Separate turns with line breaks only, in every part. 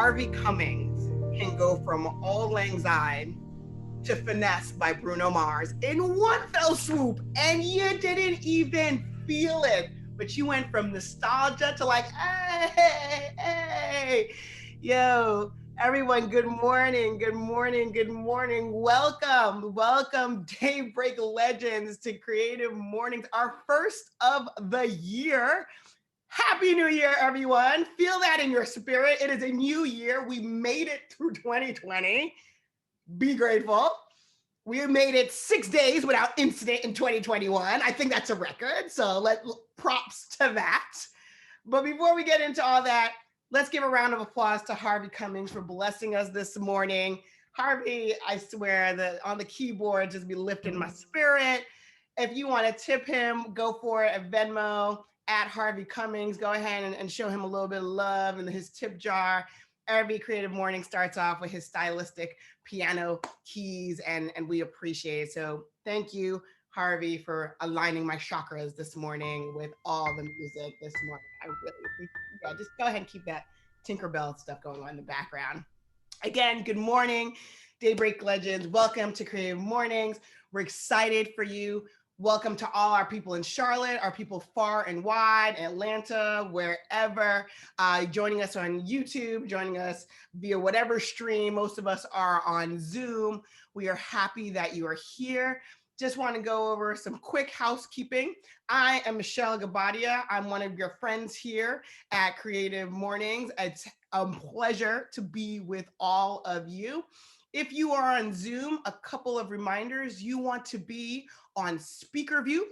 Harvey Cummings can go from Auld Lang Syne to Finesse by Bruno Mars in one fell swoop, and you didn't even feel it. But you went from nostalgia to like, hey, hey, yo, everyone, good morning, good morning, good morning. Welcome, Daybreak Legends to Creative Mornings, our first of the year. Happy New Year, everyone. Feel that in your spirit. It is a new year. We made it through 2020. Be grateful. We made it 6 days without incident in 2021. I think that's a record. So props to that. But before we get into all that, let's give a round of applause to Harvey Cummings for blessing us this morning. Harvey, I swear that on the keyboard, just be lifting my spirit. If you want to tip him, go for it at Venmo at Harvey Cummings. Go ahead and show him a little bit of love in his tip jar. Every Creative Morning starts off with his stylistic piano keys, and we appreciate it. So thank you, Harvey, for aligning my chakras this morning with all the music this morning. I really appreciate it. Yeah, just go ahead and keep that Tinkerbell stuff going on in the background. Again, good morning, Daybreak Legends. Welcome to Creative Mornings. We're excited for you. Welcome to all our people in Charlotte, our people far and wide, Atlanta, wherever, joining us on YouTube, joining us via whatever stream. Most of us are on Zoom. We are happy that you are here. Just want to go over some quick housekeeping. I am Michelle Gabadia. I'm one of your friends here at Creative Mornings. It's a pleasure to be with all of you. If you are on Zoom, a couple of reminders. You want to be on speaker view,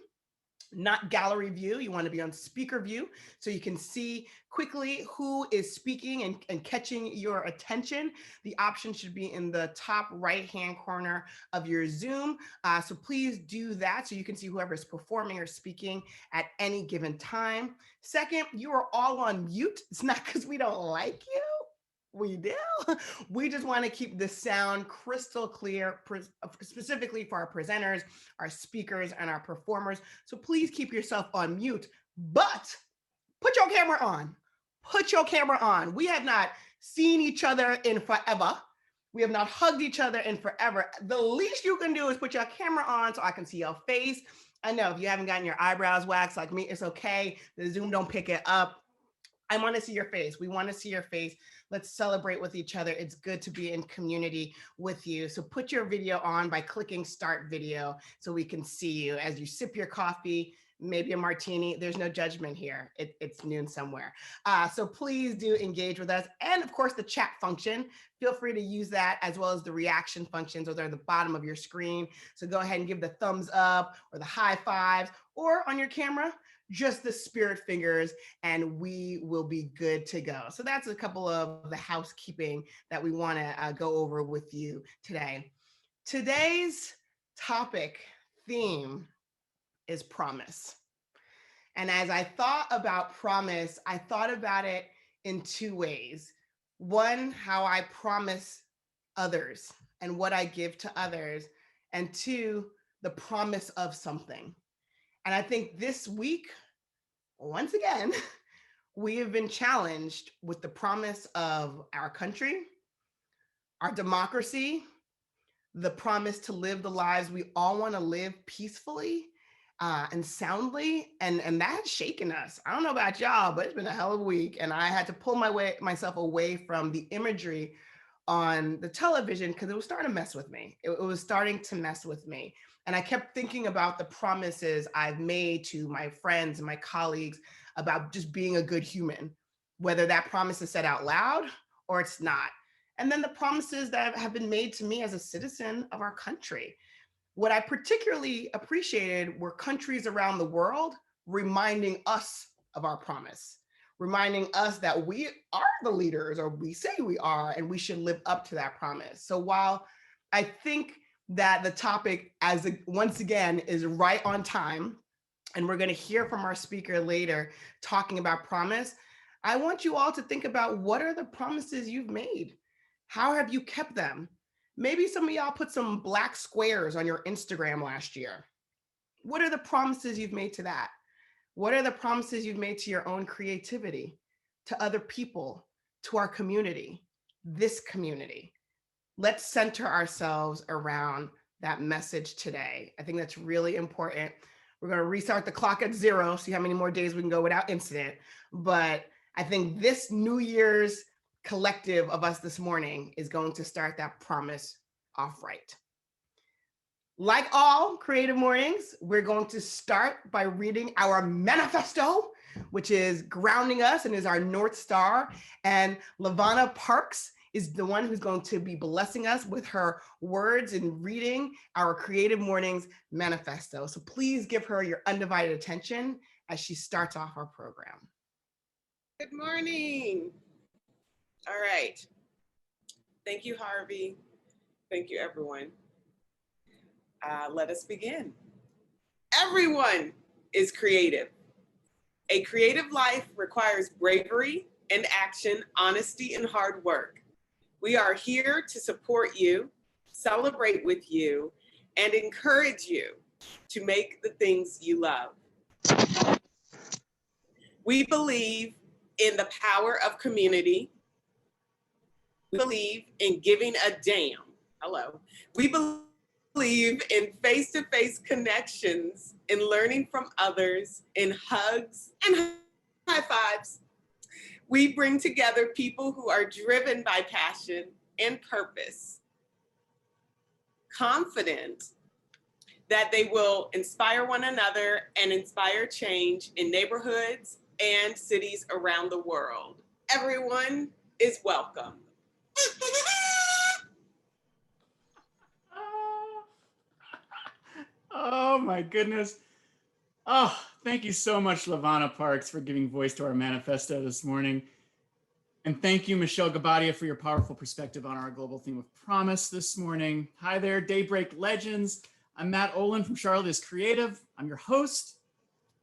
not gallery view. You want to be on speaker view so you can see quickly who is speaking and catching your attention. The option should be in the top right-hand corner of your Zoom. So please do that so you can see whoever is performing or speaking at any given time. Second, you are all on mute. It's not because we don't like you. We do. We just want to keep the sound crystal clear, specifically for our presenters, our speakers, and our performers. So please keep yourself on mute, but put your camera on. Put your camera on. We have not seen each other in forever. We have not hugged each other in forever. The least you can do is put your camera on so I can see your face. I know if you haven't gotten your eyebrows waxed like me, it's okay. The Zoom don't pick it up. I want to see your face. We want to see your face. Let's celebrate with each other. It's good to be in community with you. So put your video on by clicking start video so we can see you as you sip your coffee, maybe a martini. There's no judgment here. It's noon somewhere. So please do engage with us. And of course, the chat function. Feel free to use that as well as the reaction functions. Those are at the bottom of your screen. So go ahead and give the thumbs up or the high fives, or on your camera, just the spirit fingers, and we will be good to go. So that's a couple of the housekeeping that we want to go over with you today. Today's topic theme is promise. And as I thought about promise, I thought about it in two ways. One, how I promise others and what I give to others. And two, the promise of something. And I think this week, once again, we have been challenged with the promise of our country, our democracy, the promise to live the lives we all want to live peacefully and soundly. And that has shaken us. I don't know about y'all, but it's been a hell of a week. And I had to pull myself away from the imagery on the television because it was starting to mess with me. It was starting to mess with me. And I kept thinking about the promises I've made to my friends and my colleagues about just being a good human, whether that promise is said out loud or it's not. And then the promises that have been made to me as a citizen of our country. What I particularly appreciated were countries around the world reminding us of our promise, reminding us that we are the leaders, or we say we are, and we should live up to that promise. So while I think that the topic, once again, is right on time, and we're going to hear from our speaker later talking about promise, I want you all to think about, what are the promises you've made? How have you kept them? Maybe some of y'all put some black squares on your Instagram last year. What are the promises you've made to that? What are the promises you've made to your own creativity, to other people, to our community? this community. Let's center ourselves around that message today. I think that's really important. We're going to restart the clock at 0, see how many more days we can go without incident. But I think this New Year's collective of us this morning is going to start that promise off right. Like all Creative Mornings, we're going to start by reading our manifesto, which is grounding us and is our North Star. And LaVonna Parks is the one who's going to be blessing us with her words in reading our Creative Mornings manifesto. So please give her your undivided attention as she starts off our program.
Good morning. All right. Thank you, Harvey. Thank you, everyone. Let us begin. Everyone is creative. A creative life requires bravery and action, honesty, and hard work. We are here to support you, celebrate with you, and encourage you to make the things you love. We believe in the power of community. We believe in giving a damn. Hello. We believe in face-to-face connections, in learning from others, in hugs and high fives. We bring together people who are driven by passion and purpose, confident that they will inspire one another and inspire change in neighborhoods and cities around the world. Everyone is welcome.
Oh my goodness. Oh, thank you so much, LaVonna Parks, for giving voice to our manifesto this morning. And thank you, Michelle Gabadia, for your powerful perspective on our global theme of promise this morning. Hi there, Daybreak Legends. I'm Matt Olin from Charlotte is Creative. I'm your host,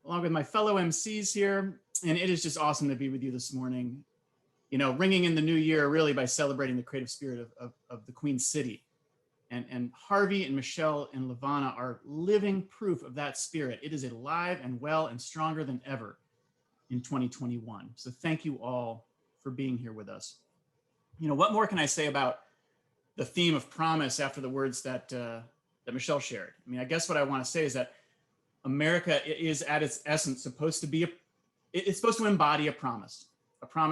along with my fellow MCs here. And it is just awesome to be with you this morning. You know, ringing in the new year really by celebrating the creative spirit of the Queen City. And Harvey and Michelle and LaVonna are living proof of that spirit. It is alive and well and stronger than ever in 2021. So thank you all for being here with us. You know, what more can I say about the theme of promise after the words that Michelle shared? I mean, I guess what I want to say is that America is at its essence supposed to be it's supposed to embody a promise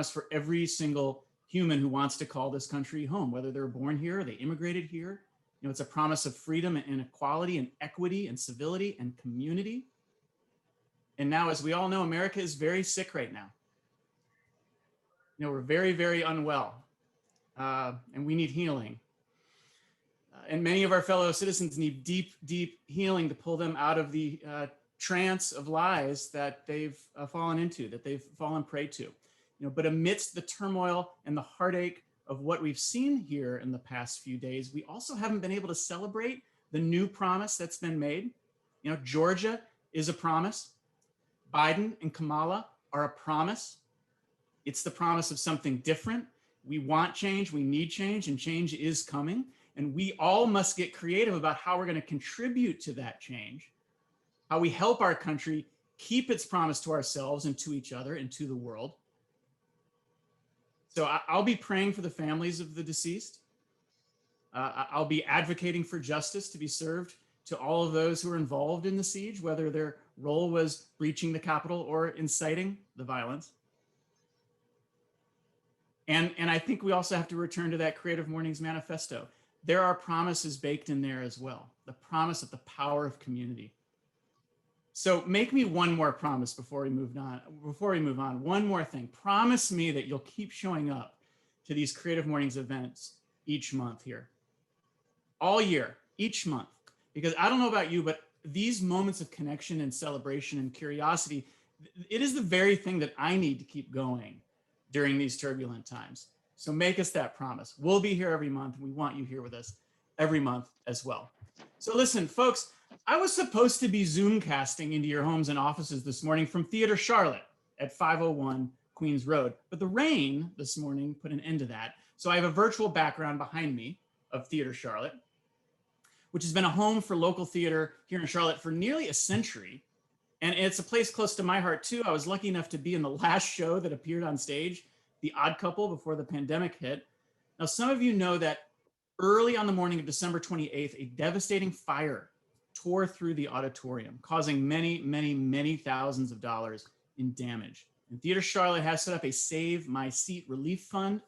for every single human who wants to call this country home, whether they're born here or they immigrated here. You know, it's a promise of freedom and equality and equity and civility and community. And now, as we all know, America is very sick right now. You know, we're very, very unwell, and we need healing. And many of our fellow citizens need deep, deep healing to pull them out of the trance of lies that they've fallen into, that they've fallen prey to. You know, but amidst the turmoil and the heartache of what we've seen here in the past few days, we also haven't been able to celebrate the new promise that's been made. You know, Georgia is a promise. Biden and Kamala are a promise. It's the promise of something different. We want change, we need change, and change is coming. And we all must get creative about how we're going to contribute to that change, how we help our country keep its promise to ourselves and to each other and to the world. So I'll be praying for the families of the deceased. I'll be advocating for justice to be served to all of those who are involved in the siege, whether their role was breaching the Capitol or inciting the violence. And I think we also have to return to that Creative Mornings manifesto. There are promises baked in there as well. The promise of the power of community. So make me one more promise before we move on. One more thing. Promise me that you'll keep showing up to these Creative Mornings events each month here. All year, each month. Because I don't know about you, but these moments of connection and celebration and curiosity, it is the very thing that I need to keep going during these turbulent times. So make us that promise. We'll be here every month. We want you here with us every month as well. So listen, folks, I was supposed to be Zoom casting into your homes and offices this morning from Theater Charlotte at 501 Queens Road, but the rain this morning put an end to that. So I have a virtual background behind me of Theater Charlotte, which has been a home for local theater here in Charlotte for nearly a century. And it's a place close to my heart too. I was lucky enough to be in the last show that appeared on stage, The Odd Couple, before the pandemic hit. Now, some of you know that early on the morning of December 28th, a devastating fire tore through the auditorium, causing many thousands of dollars in damage. And Theater Charlotte has set up a Save My Seat relief fund.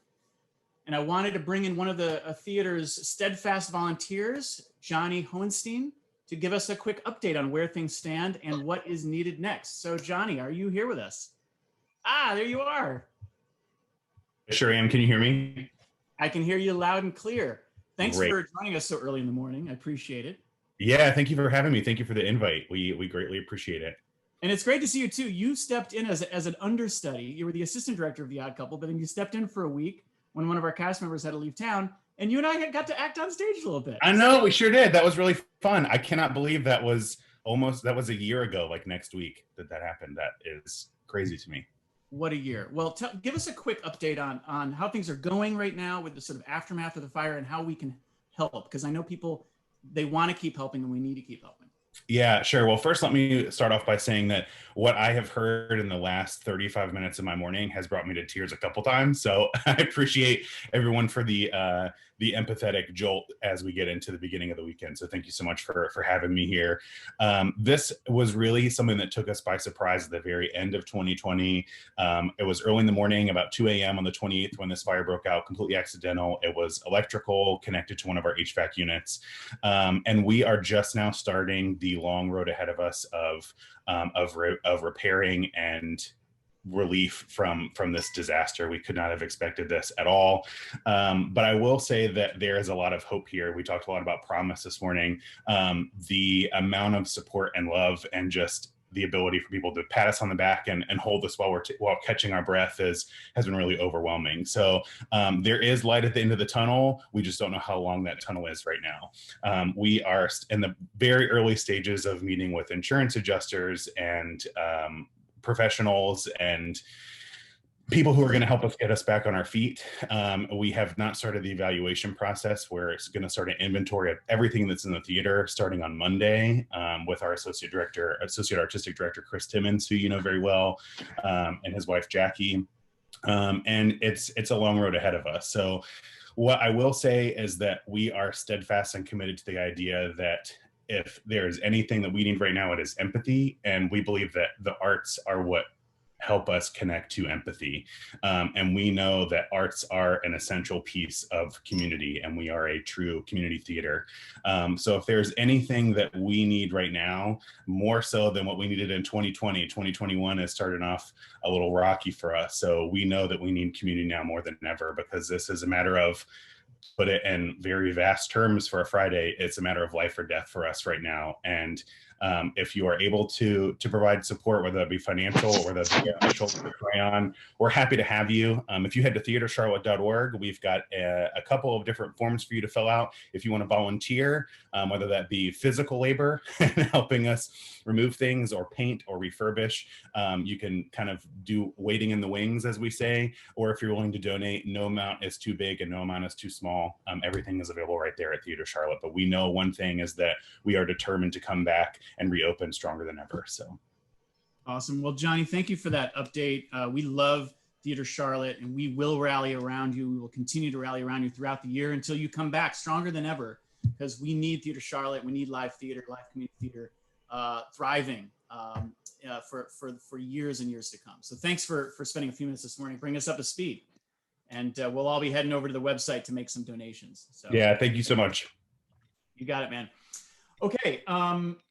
And I wanted to bring in one of the theater's steadfast volunteers, Johnny Hohenstein, to give us a quick update on where things stand and what is needed next. So Johnny, are you here with us? Ah, there you are.
Sure am. Can you hear me?
I can hear you loud and clear. Thanks
Great.
for joining us so early in the morning. I appreciate it.
Yeah, thank you for having me. Thank you for the invite. We greatly appreciate it.
And it's great to see you too. You stepped in as an understudy. You were the assistant director of The Odd Couple, but then you stepped in for a week when one of our cast members had to leave town, and you and I got to act on stage a little bit.
I know, we sure did. That was really fun. I cannot believe that was a year ago, like next week that happened. That is crazy to me.
What a year. Well, give us a quick update on how things are going right now with the sort of aftermath of the fire and how we can help, because I know people, they want to keep helping and we need to keep helping.
Yeah, sure. Well, first, let me start off by saying that what I have heard in the last 35 minutes of my morning has brought me to tears a couple times. So I appreciate everyone for the empathetic jolt as we get into the beginning of the weekend. So thank you so much for having me here. This was really something that took us by surprise at the very end of 2020. It was early in the morning, about 2 a.m. on the 28th when this fire broke out, completely accidental. It was electrical connected to one of our HVAC units. And we are just now starting the long road ahead of us of repairing and relief from this disaster. We could not have expected this at all. But I will say that there is a lot of hope here. We talked a lot about promise this morning. The amount of support and love and just the ability for people to pat us on the back and hold us while catching our breath has been really overwhelming. So there is light at the end of the tunnel. We just don't know how long that tunnel is right now. We are in the very early stages of meeting with insurance adjusters and professionals and people who are going to help us get us back on our feet. We have not started the evaluation process where it's going to start an inventory of everything that's in the theater starting on Monday with our associate artistic director, Chris Timmons, who you know very well, and his wife, Jackie. And it's a long road ahead of us. So what I will say is that we are steadfast and committed to the idea that if there's anything that we need right now, it is empathy. And we believe that the arts are what help us connect to empathy. And we know that arts are an essential piece of community, and we are a true community theater. So if there's anything that we need right now, more so than what we needed in 2020, 2021 has started off a little rocky for us. So we know that we need community now more than ever, because this is a matter of, put it in very vast terms for a Friday, it's a matter of life or death for us right now. And if you are able to provide support, whether that be financial or whether that be a shoulder to cry on, we're happy to have you. If you head to theatercharlotte.org, we've got a couple of different forms for you to fill out. If you want to volunteer, whether that be physical labor and helping us remove things or paint or refurbish, you can kind of do waiting in the wings, as we say, or if you're willing to donate, no amount is too big and no amount is too small. Everything is available right there at Theater Charlotte. But we know one thing is that we are determined to come back and reopen stronger than ever. So
awesome. Well, Johnny, thank you for that update. We love Theater Charlotte, and we will rally around you. We will continue to rally around you throughout the year until you come back stronger than ever, because we need Theater Charlotte. We need live theater, live community theater thriving for years and years to come. So thanks for spending a few minutes this morning, bring us up to speed. And we'll all be heading over to the website to make some donations. So
yeah, thank you so much.
You got it, man. Okay,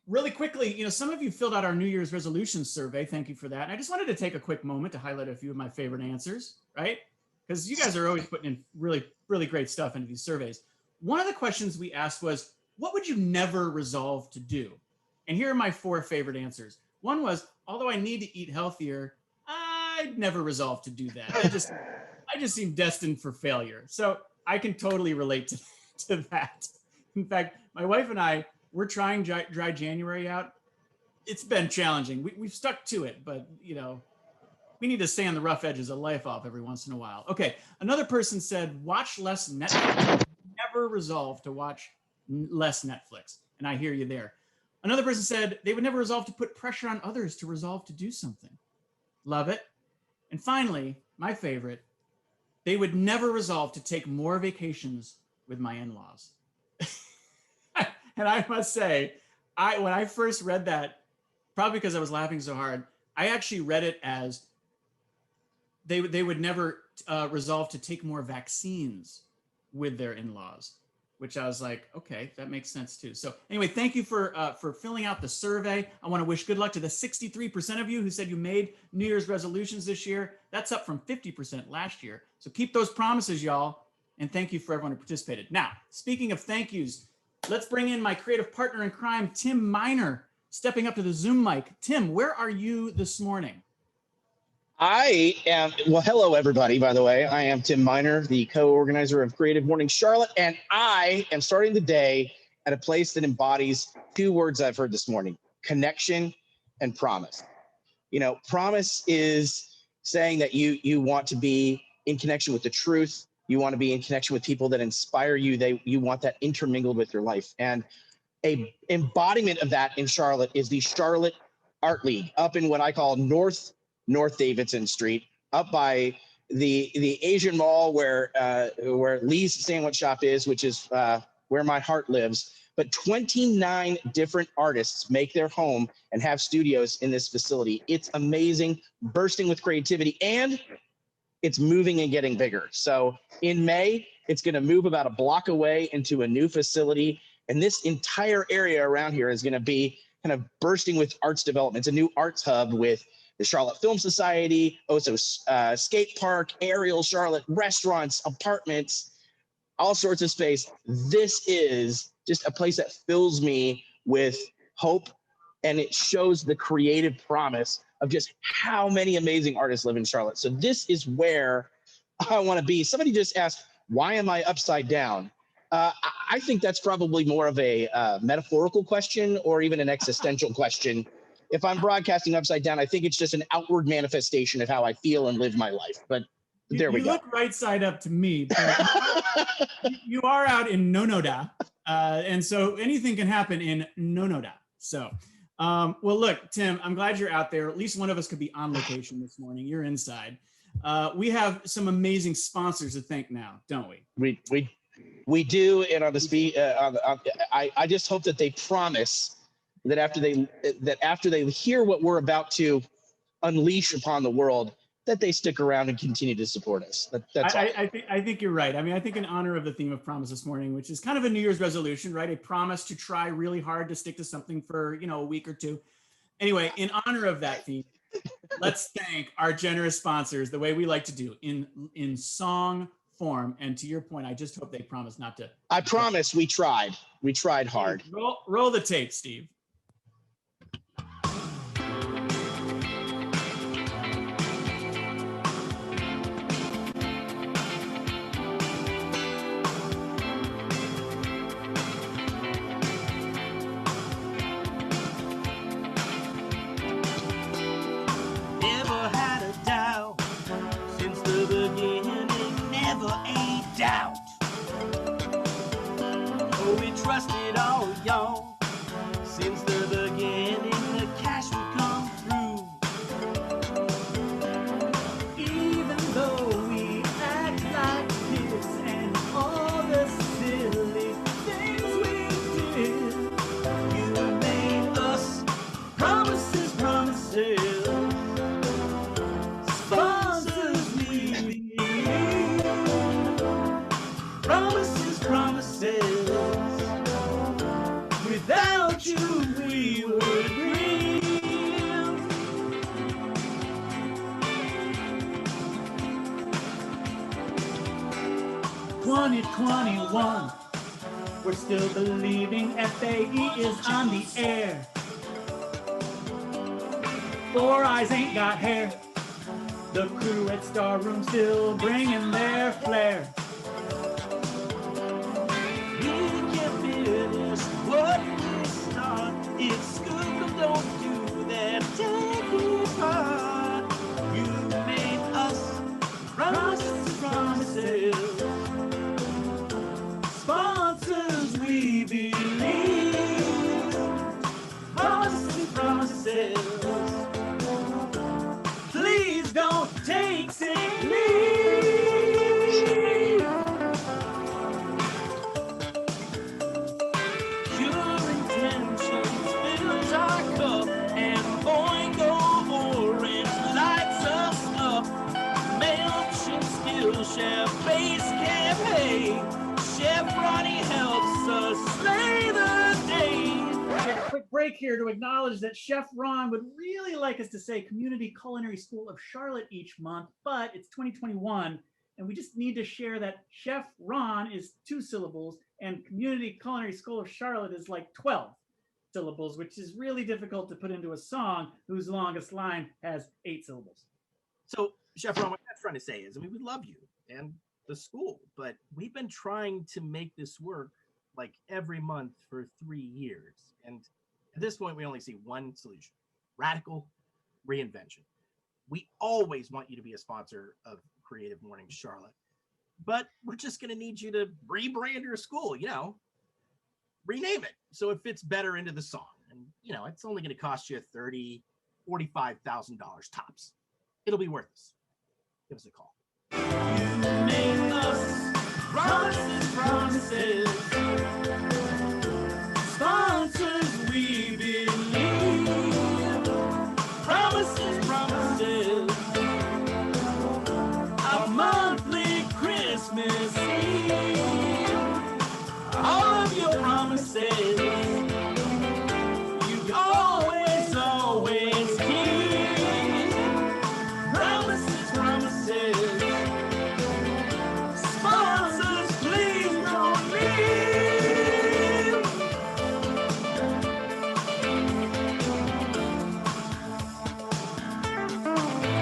really quickly, some of you filled out our New Year's resolutions survey. Thank you for that. And I just wanted to take a quick moment to highlight a few of my favorite answers, right? Because you guys are always putting in really, really great stuff into these surveys. One of the questions we asked was, what would you never resolve to do? And here are my 4 favorite answers. One was, although I need to eat healthier, I'd never resolve to do that. I just seem destined for failure. So I can totally relate to that. In fact, my wife and I, we're trying dry January out. It's been challenging. We've stuck to it, but we need to stay on the rough edges of life off every once in a while. Okay, another person said, watch less Netflix. Never resolve to watch less Netflix. And I hear you there. Another person said they would never resolve to put pressure on others to resolve to do something. Love it. And finally, my favorite, they would never resolve to take more vacations with my in-laws. And I must say, when I first read that, probably because I was laughing so hard, I actually read it as they would never resolve to take more vaccines with their in-laws, which I was like, okay, that makes sense too. So anyway, thank you for filling out the survey. I want to wish good luck to the 63% of you who said you made New Year's resolutions this year. That's up from 50% last year. So keep those promises, y'all. And thank you for everyone who participated. Now, speaking of thank yous, let's bring in my creative partner in crime, Tim Miner, stepping up to the Zoom mic. Tim, where are you this morning?
I am, well, hello, everybody, by the way. I am Tim Miner, the co-organizer of Creative Mornings Charlotte, and I am starting the day at a place that embodies two words I've heard this morning: connection and promise. You know, promise is saying that you want to be in connection with the truth. You want to be in connection with people that inspire you. You want that intermingled with your life. And a embodiment of that in Charlotte is the Charlotte Art League up in what I call North Davidson Street, up by the Asian Mall where Lee's Sandwich Shop is, which is where my heart lives. But 29 different artists make their home and have studios in this facility. It's amazing, bursting with creativity, and it's moving and getting bigger. So in May, it's going to move about a block away into a new facility. And this entire area around here is going to be kind of bursting with arts development. It's a new arts hub with the Charlotte Film Society, also skate park, Ariel Charlotte, restaurants, apartments, all sorts of space. This is just a place that fills me with hope, and it shows the creative promise of just how many amazing artists live in Charlotte. So this is where I want to be. Somebody just asked, why am I upside down? I think that's probably more of a metaphorical question or even an existential question. If I'm broadcasting upside down, I think it's just an outward manifestation of how I feel and live my life. But there we go.
You look right side up to me, but you are out in Nonoda. And so anything can happen in Nonoda. So, well, look, Tim, I'm glad you're out there. At least one of us could be on location this morning. You're inside. We have some amazing sponsors to thank now, don't we?
We do. And on the speed, I just hope that they promise that after they hear what we're about to unleash upon the world, that they stick around and continue to support us. That's all.
I think you're right. I mean, I think in honor of the theme of promise this morning, which is kind of a New Year's resolution, right? A promise to try really hard to stick to something for, a week or two. Anyway, in honor of that theme, let's thank our generous sponsors the way we like to do, in song form. And to your point, I just hope they promise not to.
I promise we tried. We tried hard.
Roll the tape, Steve.
Doubt. Oh, we trusted all y'all since the beginning. The cash would come through, even though we act like this and all the silly things we did. You made us promises, sponsors we promises. Without you, we would grieve. 2021, we're still believing FAE is on the air. Four Eyes ain't got hair. The crew at Star Room still bringing their flair. What we start, it's good, but don't do that. Take it hard. You made us promises. Sponsors we believe. Promises. Please don't take sick leave.
quick break here to acknowledge that Chef Ron would really like us to say Community Culinary School of Charlotte each month, but it's 2021, and we just need to share that Chef Ron is 2 syllables and Community Culinary School of Charlotte is like 12 syllables, which is really difficult to put into a song whose longest line has 8 syllables.
So, Chef Ron, what I'm trying to say is, I mean, we love you and the school, but we've been trying to make this work like every month for 3 years. And at this point, we only see one solution: radical reinvention. We always want you to be a sponsor of Creative Mornings Charlotte, but we're just going to need you to rebrand your school, rename it so it fits better into the song. And, it's only going to cost you $30,000, $45,000 tops. It'll be worth it. Give us a call.
You made us promises, sponsors we believe, promises, our monthly Christmas Eve, all of your promises, you always keep, promises, sponsors please don't leave.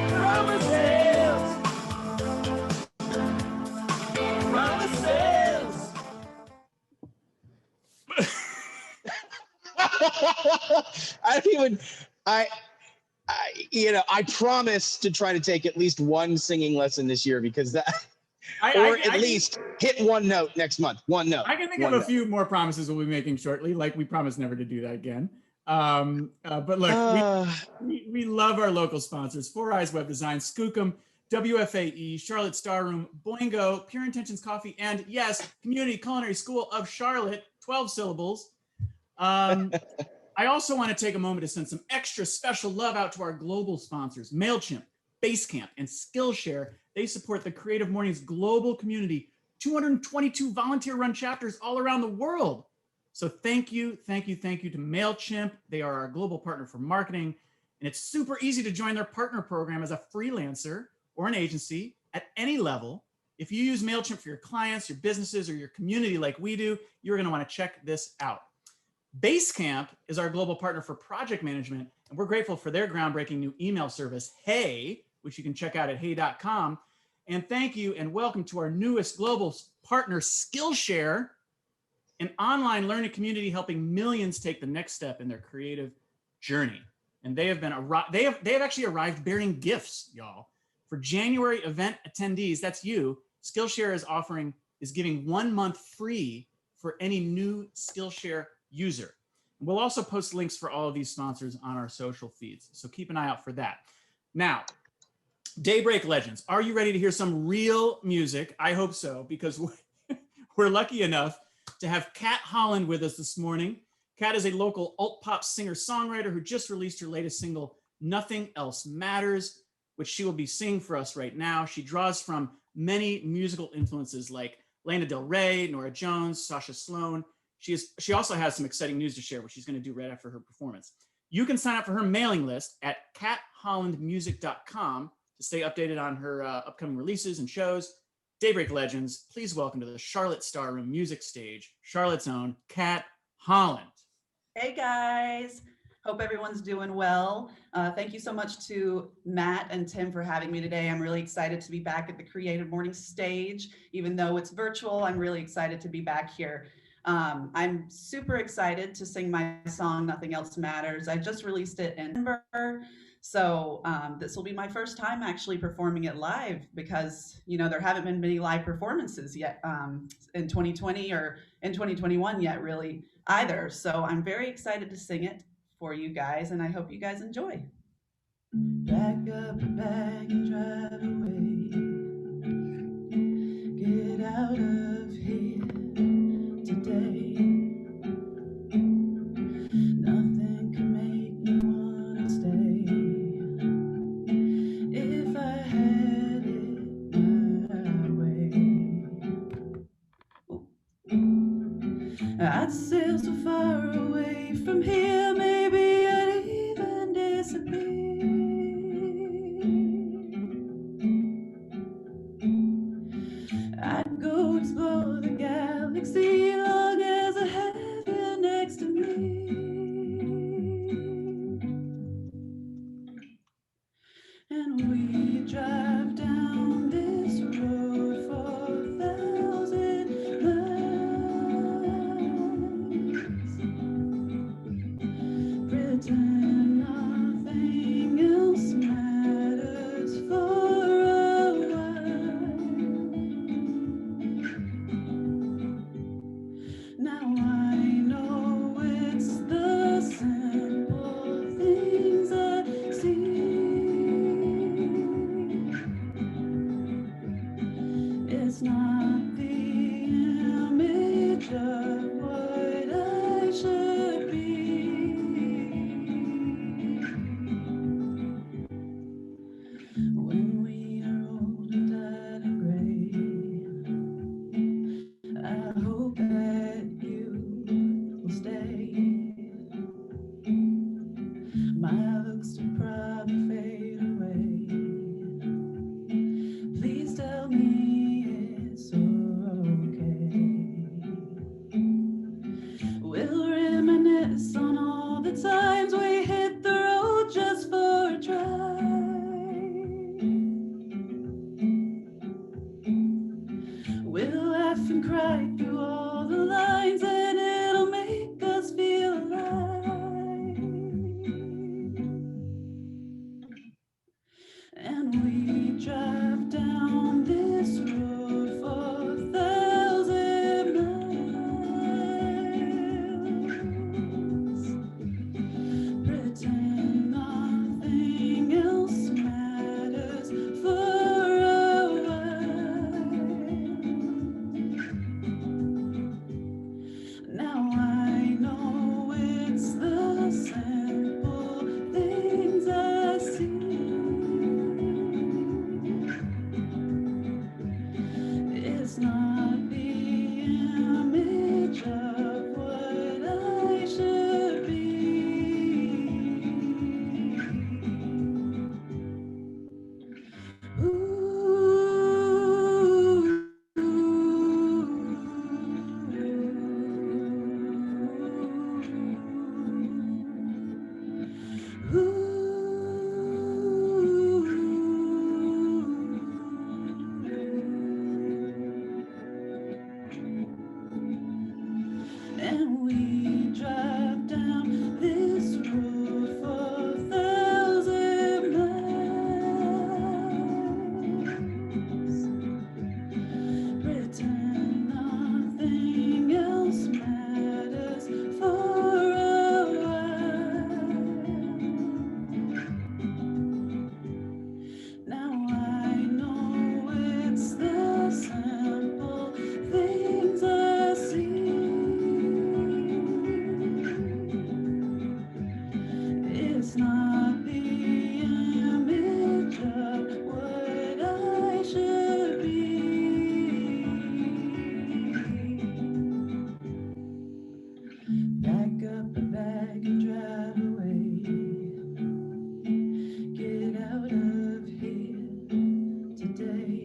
Promises.
I promise to try to take at least one singing lesson this year, because that, at least hit one note next month. One note.
I can think of a few more promises we'll be making shortly, like we promise never to do that again. But look, we love our local sponsors: Four Eyes Web Design, Skookum, WFAE, Charlotte Star Room, Boingo, Pure Intentions Coffee, and yes, Community Culinary School of Charlotte, 12 syllables. I also want to take a moment to send some extra special love out to our global sponsors: MailChimp, Basecamp, and Skillshare. They support the Creative Mornings global community, 222 volunteer-run chapters all around the world. So thank you to MailChimp. They are our global partner for marketing, and it's super easy to join their partner program as a freelancer or an agency at any level. If you use MailChimp for your clients, your businesses, or your community like we do, you're going to want to check this out. Basecamp is our global partner for project management, and we're grateful for their groundbreaking new email service, Hey, which you can check out at hey.com. And thank you and welcome to our newest global partner, Skillshare, an online learning community helping millions take the next step in their creative journey. And they have actually arrived bearing gifts, y'all. For January event attendees, that's you, Skillshare is giving 1 month free for any new Skillshare user. We'll also post links for all of these sponsors on our social feeds, so keep an eye out for that. Now, Daybreak Legends, are you ready to hear some real music? I hope so, because we're lucky enough to have Kat Holland with us this morning. Kat is a local alt-pop singer-songwriter who just released her latest single, Nothing Else Matters, which she will be singing for us right now. She draws from many musical influences like Lana Del Rey, Norah Jones, Sasha Sloan. She also has some exciting news to share, which she's going to do right after her performance. You can sign up for her mailing list at kathollandmusic.com to stay updated on her upcoming releases and shows. Daybreak Legends, please welcome to the Charlotte Star Room music stage, Charlotte's own Kat Holland.
Hey guys, hope everyone's doing well. Thank you so much to Matt and Tim for having me today. I'm really excited to be back at the Creative Mornings stage. Even though it's virtual, I'm really excited to be back here. I'm super excited to sing my song, Nothing Else Matters. I just released it in November. So this will be my first time actually performing it live, because, there haven't been many live performances yet in 2020 or in 2021 yet really either. So I'm very excited to sing it for you guys, and I hope you guys enjoy. Back up the bag and drive away. Get out of here today. Nothing can make me wanna stay. If I had it my way, I'd sail so far away. away from here, maybe I'd even disappear. I'd go explore the galaxy long as I have you next to me. And we drive down this road for 1,000 miles. Pretend nothing else matters for a while. Now I know it's the simple things I see. It's not the image of what I should be. When we are old and tired and gray, I hope that you will stay. My looks will probably fade away. Please tell me it's okay. We'll reminisce on all the times we hit the road just for a drive. We'll laugh and cry through all the lines, and it'll make us feel alive. And we drive down this road for 1,000 miles. Pretend nothing else matters for a while. Now I know it's the simple things I see. It's not the image of what I should be. And we drive down this road for 1,000 miles. Pretend nothing else matters for a while. Now I know it's the simple things I see. It's not the image of what I should be. Pack up a bag and drive away. Get out of here today.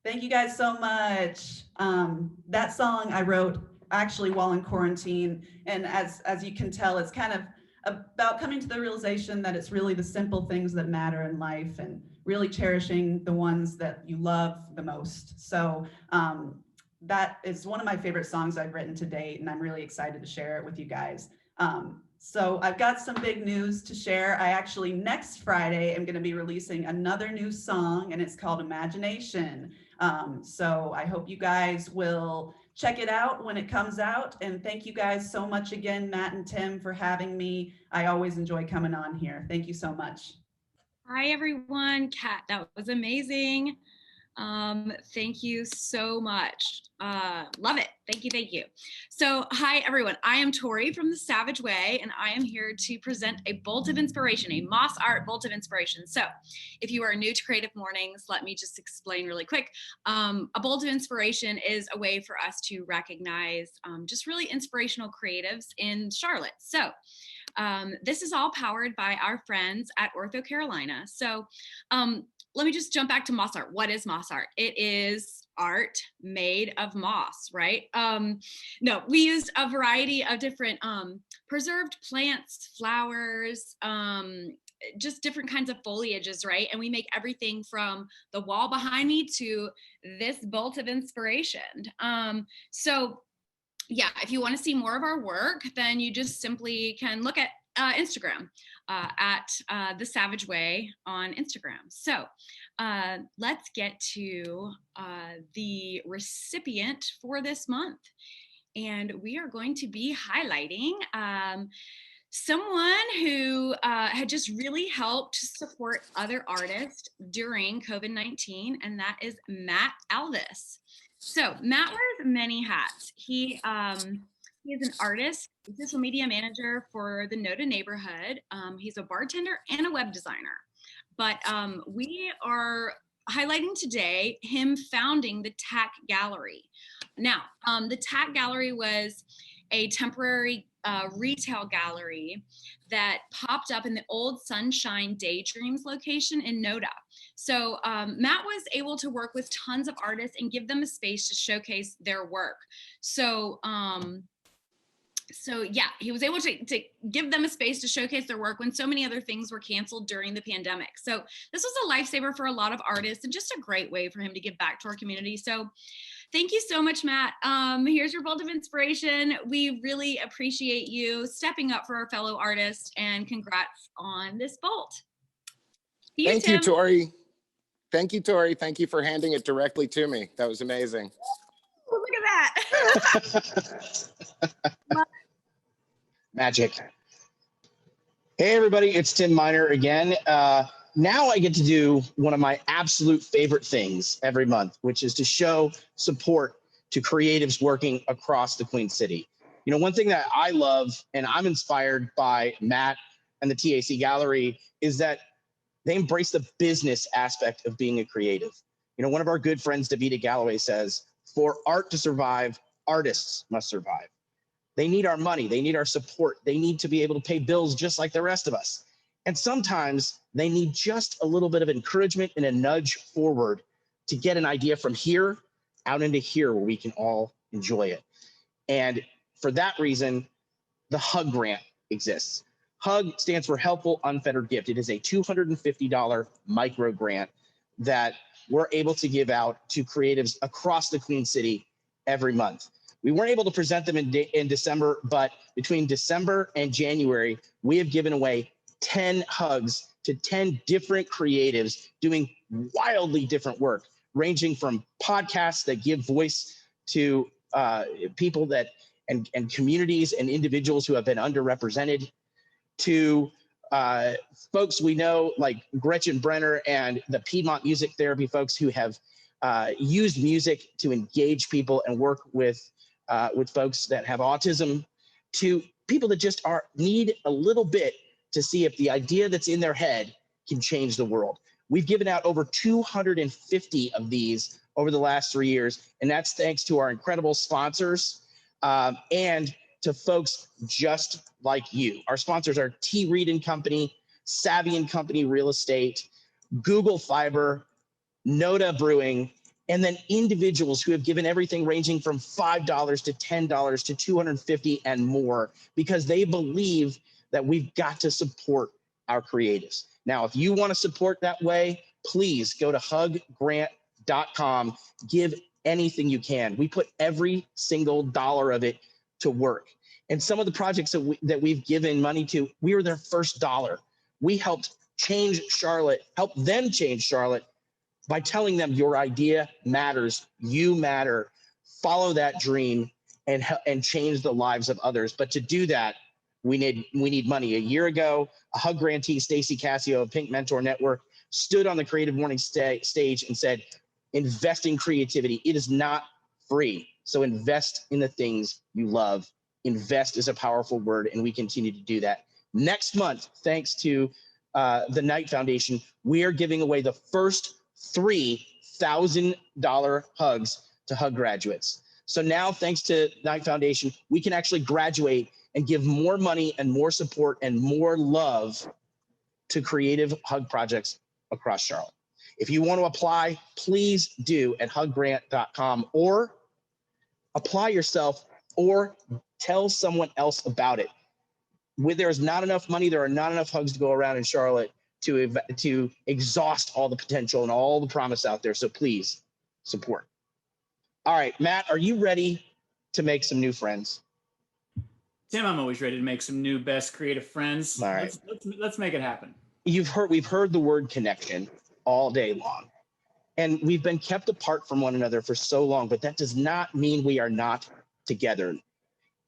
Thank you guys so much. That song I wrote actually while in quarantine, and as you can tell, it's kind of about coming to the realization that it's really the simple things that matter in life, and really cherishing the ones that you love the most. So that is one of my favorite songs I've written to date, and I'm really excited to share it with you guys. So I've got some big news to share. I actually, next Friday, am going to be releasing another new song, and it's called Imagination. So I hope you guys will check it out when it comes out. And thank you guys so much again, Matt and Tim, for having me. I always enjoy coming on here. Thank you so much.
Hi, everyone. Kat, that was amazing. Thank you so much. Love it. Thank you. Thank you. So, hi, everyone. I am Tori from The Savage Way, and I am here to present a bolt of inspiration, a moss art bolt of inspiration. So, if you are new to Creative Mornings, let me just explain really quick. A bolt of inspiration is a way for us to recognize just really inspirational creatives in Charlotte. So, this is all powered by our friends at Ortho Carolina. So, let me just jump back to moss art. What is moss art? It is art made of moss, right? No, we used a variety of different preserved plants, flowers, just different kinds of foliages, right? And we make everything from the wall behind me to this bolt of inspiration. So yeah, if you want to see more of our work, then you just simply can look at Instagram at The Savage Way on Instagram. So let's get to the recipient for this month. And we are going to be highlighting someone who had just really helped support other artists during COVID-19, and that is Matt Alvis. So Matt wears many hats. He is an artist, a social media manager for the Noda neighborhood. He's a bartender and a web designer. But we are highlighting today him founding the Tack Gallery. Now, the Tack Gallery was a temporary retail gallery that popped up in the old Sunshine Daydreams location in Noda. So Matt was able to work with tons of artists and give them a space to showcase their work. So yeah, he was able to give them a space to showcase their work when so many other things were canceled during the pandemic. So this was a lifesaver for a lot of artists and just a great way for him to give back to our community. So thank you so much, Matt. Here's your bolt of inspiration. We really appreciate you stepping up for our fellow artists, and congrats on this bolt.
Thank you, Tori. Thank you, Tori. Thank you for handing it directly to me. That was amazing.
Oh, look at that.
Magic. Hey, everybody. It's Tim Miner again. Now I get to do one of my absolute favorite things every month, which is to show support to creatives working across the Queen City. You know, one thing that I love, and I'm inspired by Matt and the TAC Gallery, is that they embrace the business aspect of being a creative. You know, one of our good friends, Davida Galloway, says, for art to survive, artists must survive. They need our money. They need our support. They need to be able to pay bills just like the rest of us. And sometimes they need just a little bit of encouragement and a nudge forward to get an idea from here out into here where we can all enjoy it. And for that reason, the HUG grant exists. HUG stands for Helpful Unfettered Gift. It is a $250 micro grant that we're able to give out to creatives across the Queen City every month. We weren't able to present them in December, but between December and January, we have given away 10 hugs to 10 different creatives doing wildly different work, ranging from podcasts that give voice to people that and communities and individuals who have been underrepresented, to folks we know like Gretchen Brenner and the Piedmont Music Therapy folks who have used music to engage people and work with folks that have autism, to people that just need a little bit to see if the idea that's in their head can change the world. We've given out over 250 of these over the last 3 years, and that's thanks to our incredible sponsors and to folks just like you. Our sponsors are T. Reed and Company, Savvy and Company Real Estate, Google Fiber, Noda Brewing, and then individuals who have given everything ranging from $5 to $10 to $250 and more, because they believe that we've got to support our creatives. Now, if you want to support that way, please go to huggrant.com. Give anything you can. We put every single dollar of it to work. And some of the projects that we've given money to, we were their first dollar. We helped change Charlotte, help them change Charlotte by telling them your idea matters, you matter, follow that dream, and change the lives of others. But to do that, we need money. A year ago, a HUG grantee, Stacy Cassio of Pink Mentor Network, stood on the Creative Mornings stage and said, invest in creativity. It is not free. So invest in the things you love. Invest is a powerful word, and we continue to do that. Next month, thanks to the Knight Foundation, we are giving away the first $3,000 hugs to Hug graduates. So now, thanks to Knight Foundation, we can actually graduate and give more money and more support and more love to creative hug projects across Charlotte. If you want to apply, please do at huggrant.com, or apply yourself, or tell someone else about it. When there's not enough money, there are not enough hugs to go around in Charlotte to exhaust all the potential and all the promise out there. So please support. All right, Matt, are you ready to make some new friends?
Tim, I'm always ready to make some new best creative friends.
All right.
Let's make it happen.
We've heard the word connection all day long, and we've been kept apart from one another for so long, but that does not mean we are not together.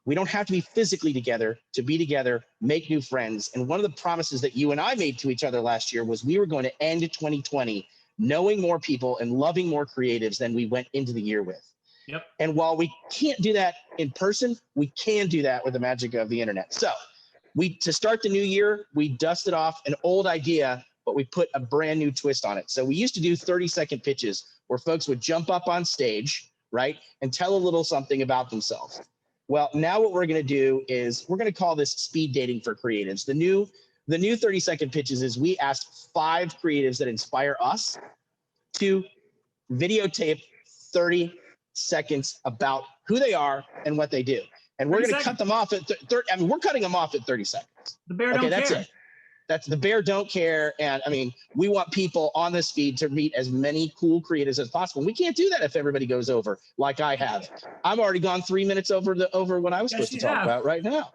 We don't have to be physically together to be together, make new friends. And one of the promises that you and I made to each other last year was we were going to end 2020 knowing more people and loving more creatives than we went into the year with.
Yep.
And while we can't do that in person, we can do that with the magic of the internet. So to start the new year, we dusted off an old idea, but we put a brand new twist on it. So we used to do 30-second pitches where folks would jump up on stage, right, and tell a little something about themselves. Well, now what we're going to do is we're going to call this speed dating for creatives. The new 30-second pitches is we asked 5 creatives that inspire us to videotape 30 seconds about who they are and what they do. And we're going to cut them off at 30. I mean, we're cutting them off at 30 seconds.
The bear don't care.
That's it. That's the bear don't care. And I mean, we want people on this feed to meet as many cool creatives as possible. We can't do that if everybody goes over like I have. I'm already gone 3 minutes over what I was supposed to talk about right now.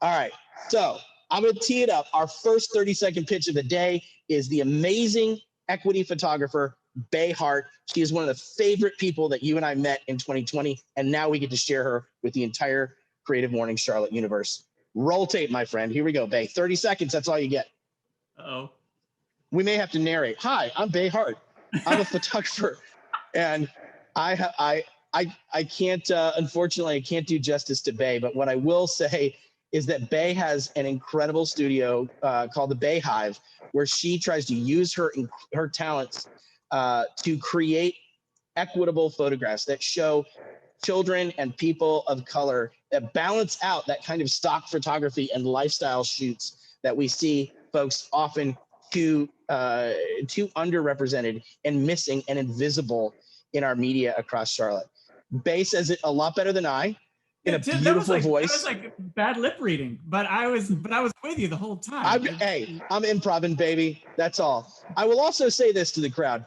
All right. So I'm going to tee it up. Our first 30-second pitch of the day is the amazing equity photographer, Bay Hart. She is one of the favorite people that you and I met in 2020. And now we get to share her with the entire Creative Mornings Charlotte universe. Roll tape, my friend. Here we go, Bay. 30 seconds. That's all you get.
Uh-oh.
We may have to narrate. Hi, I'm Bay Hart. I'm a photographer, and I can't unfortunately I can't do justice to Bay. But what I will say is that Bay has an incredible studio called the Bay Hive, where she tries to use her talents to create equitable photographs that show children and people of color, that balance out that kind of stock photography and lifestyle shoots that we see folks often too underrepresented and missing and invisible in our media across Charlotte. Bay says it a lot better than I, in a beautiful voice.
That was like bad lip reading, but I was with you the whole time.
I'm improv-ing, baby. That's all. I will also say this to the crowd.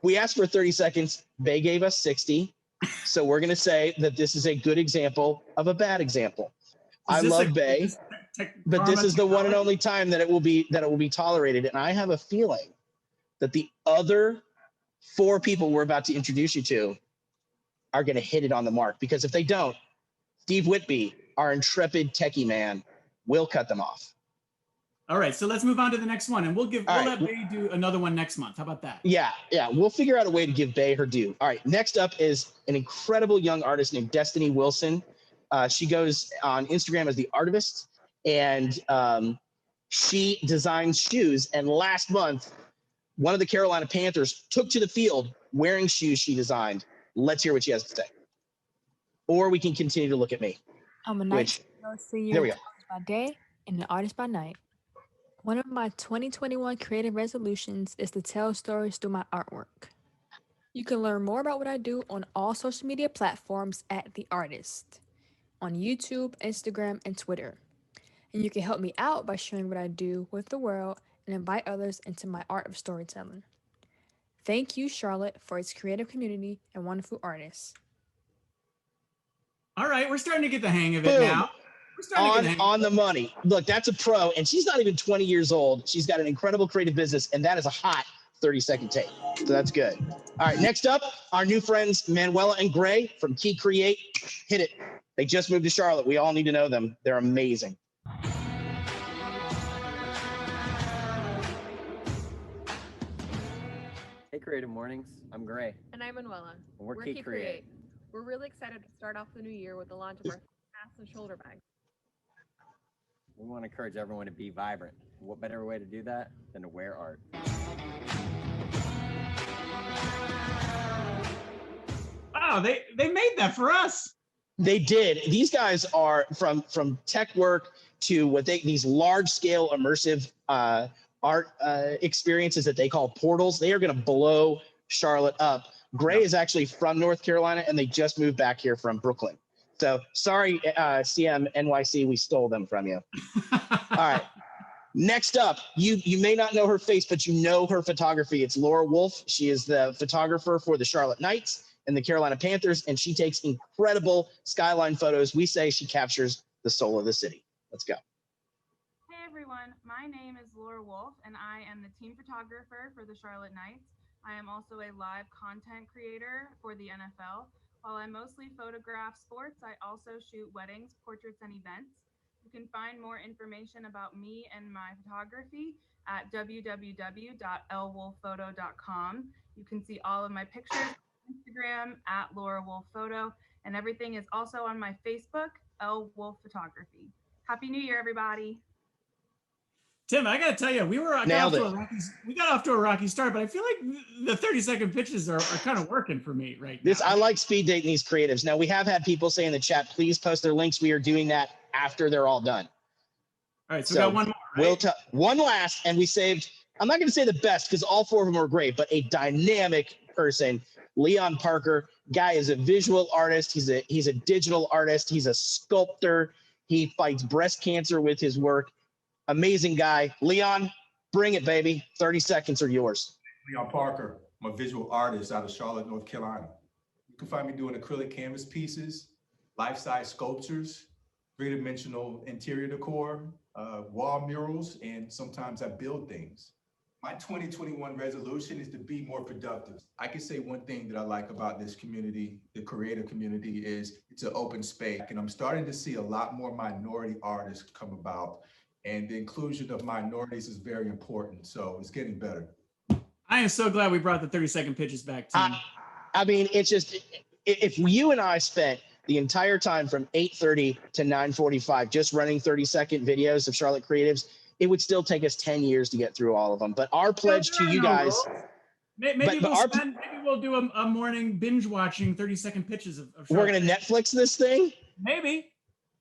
We asked for 30 seconds. Bay gave us 60. So we're going to say that this is a good example of a bad example. I love Bay, but this is the one and only time that it will be tolerated. And I have a feeling that the other 4 people we're about to introduce you to are going to hit it on the mark, because if they don't, Steve Whitby, our intrepid techie man, will cut them off.
All right, so let's move on to the next one, and we'll let Bay do another one next month. How about that?
Yeah, we'll figure out a way to give Bay her due. All right, next up is an incredible young artist named Destiny Wilson. She goes on Instagram as The Artivist, and she designs shoes. And last month, one of the Carolina Panthers took to the field wearing shoes she designed. Let's hear what she has to say. Or we can continue to look at me.
I'm a night senior
there we go.
by day and an artist by night. One of my 2021 creative resolutions is to tell stories through my artwork. You can learn more about what I do on all social media platforms at The Artist, on YouTube, Instagram, and Twitter. And you can help me out by sharing what I do with the world and invite others into my art of storytelling. Thank you, Charlotte, for its creative community and wonderful artists.
All right, we're starting to get the hang of it now.
On the money. Look, that's a pro, and she's not even 20 years old. She's got an incredible creative business, and that is a hot 30-second tape. So that's good. All right, next up, our new friends, Manuela and Gray from Key Create. Hit it. They just moved to Charlotte. We all need to know them. They're amazing.
Hey, Creative Mornings. I'm Gray.
And I'm Manuela.
And we're Key Create.
We're really excited to start off the new year with the launch of our hats and shoulder bags.
We want to encourage everyone to be vibrant. What better way to do that than to wear art?
Wow, they made that for us.
They did. These guys are from tech work to these large scale immersive art experiences that they call portals. They are going to blow Charlotte up. Gray is actually from North Carolina, and they just moved back here from Brooklyn. So sorry, CM NYC, we stole them from you. All right. Next up, you may not know her face, but you know her photography. It's Laura Wolf. She is the photographer for the Charlotte Knights and the Carolina Panthers, and she takes incredible skyline photos. We say she captures the soul of the city. Let's go.
Hey everyone, my name is Laura Wolf, and I am the team photographer for the Charlotte Knights. I am also a live content creator for the NFL. While I mostly photograph sports, I also shoot weddings, portraits, and events. You can find more information about me and my photography at www.lwolfphoto.com. You can see all of my pictures on Instagram at Laura Wolf Photo, and everything is also on my Facebook, L Wolf Photography. Happy New Year, everybody.
Tim, I got to tell you, we got off to a rocky start, but I feel like the 30-second pitches are kind of working for me right now.
I like speed dating these creatives. Now, we have had people say in the chat, please post their links. We are doing that after they're all done.
All right, so we got one more, right?
One last, and we saved, I'm not going to say the best because all four of them are great, but a dynamic person, Leon Parker. Guy is a visual artist. He's a digital artist. He's a sculptor. He fights breast cancer with his work. Amazing guy. Leon, bring it, baby. 30 seconds are yours.
Leon Parker. I'm a visual artist out of Charlotte, North Carolina. You can find me doing acrylic canvas pieces, life-size sculptures, three-dimensional interior decor, wall murals, and sometimes I build things. My 2021 resolution is to be more productive. I can say one thing that I like about this community, the creative community, is it's an open space. And I'm starting to see a lot more minority artists come about. And the inclusion of minorities is very important. So it's getting better.
I am so glad we brought the 30-second pitches back, Tim.
I mean, it's just, if you and I spent the entire time from 8:30 to 9:45 just running 30-second videos of Charlotte creatives, it would still take us 10 years to get through all of them. But our pledge to you guys.
Maybe we'll do a morning binge watching 30-second pitches of Charlotte.
We're going to Netflix this thing?
Maybe.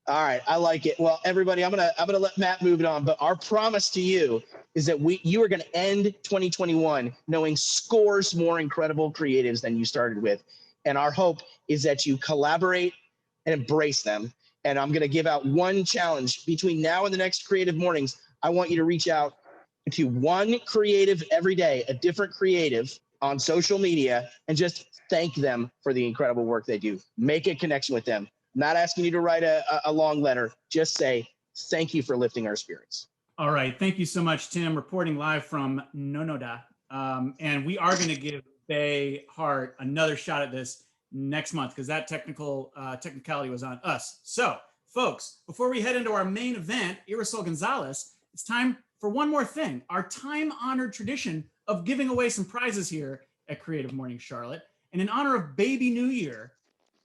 All right, I like it. Well, everybody, I'm gonna let Matt move it on. But our promise to you is that you are gonna end 2021 knowing scores more incredible creatives than you started with. And our hope is that you collaborate and embrace them. And I'm gonna give out one challenge between now and the next Creative Mornings. I want you to reach out to one creative every day, a different creative on social media, and just thank them for the incredible work they do. Make a connection with them. Not asking you to write a long letter. Just say, thank you for lifting our spirits.
All right. Thank you so much, Tim. Reporting live from Nonoda. And we are going to give Bay Hart another shot at this next month because that technicality was on us. So, folks, before we head into our main event, Irisol Gonzalez, it's time for one more thing. Our time-honored tradition of giving away some prizes here at Creative Mornings Charlotte. And in honor of Baby New Year,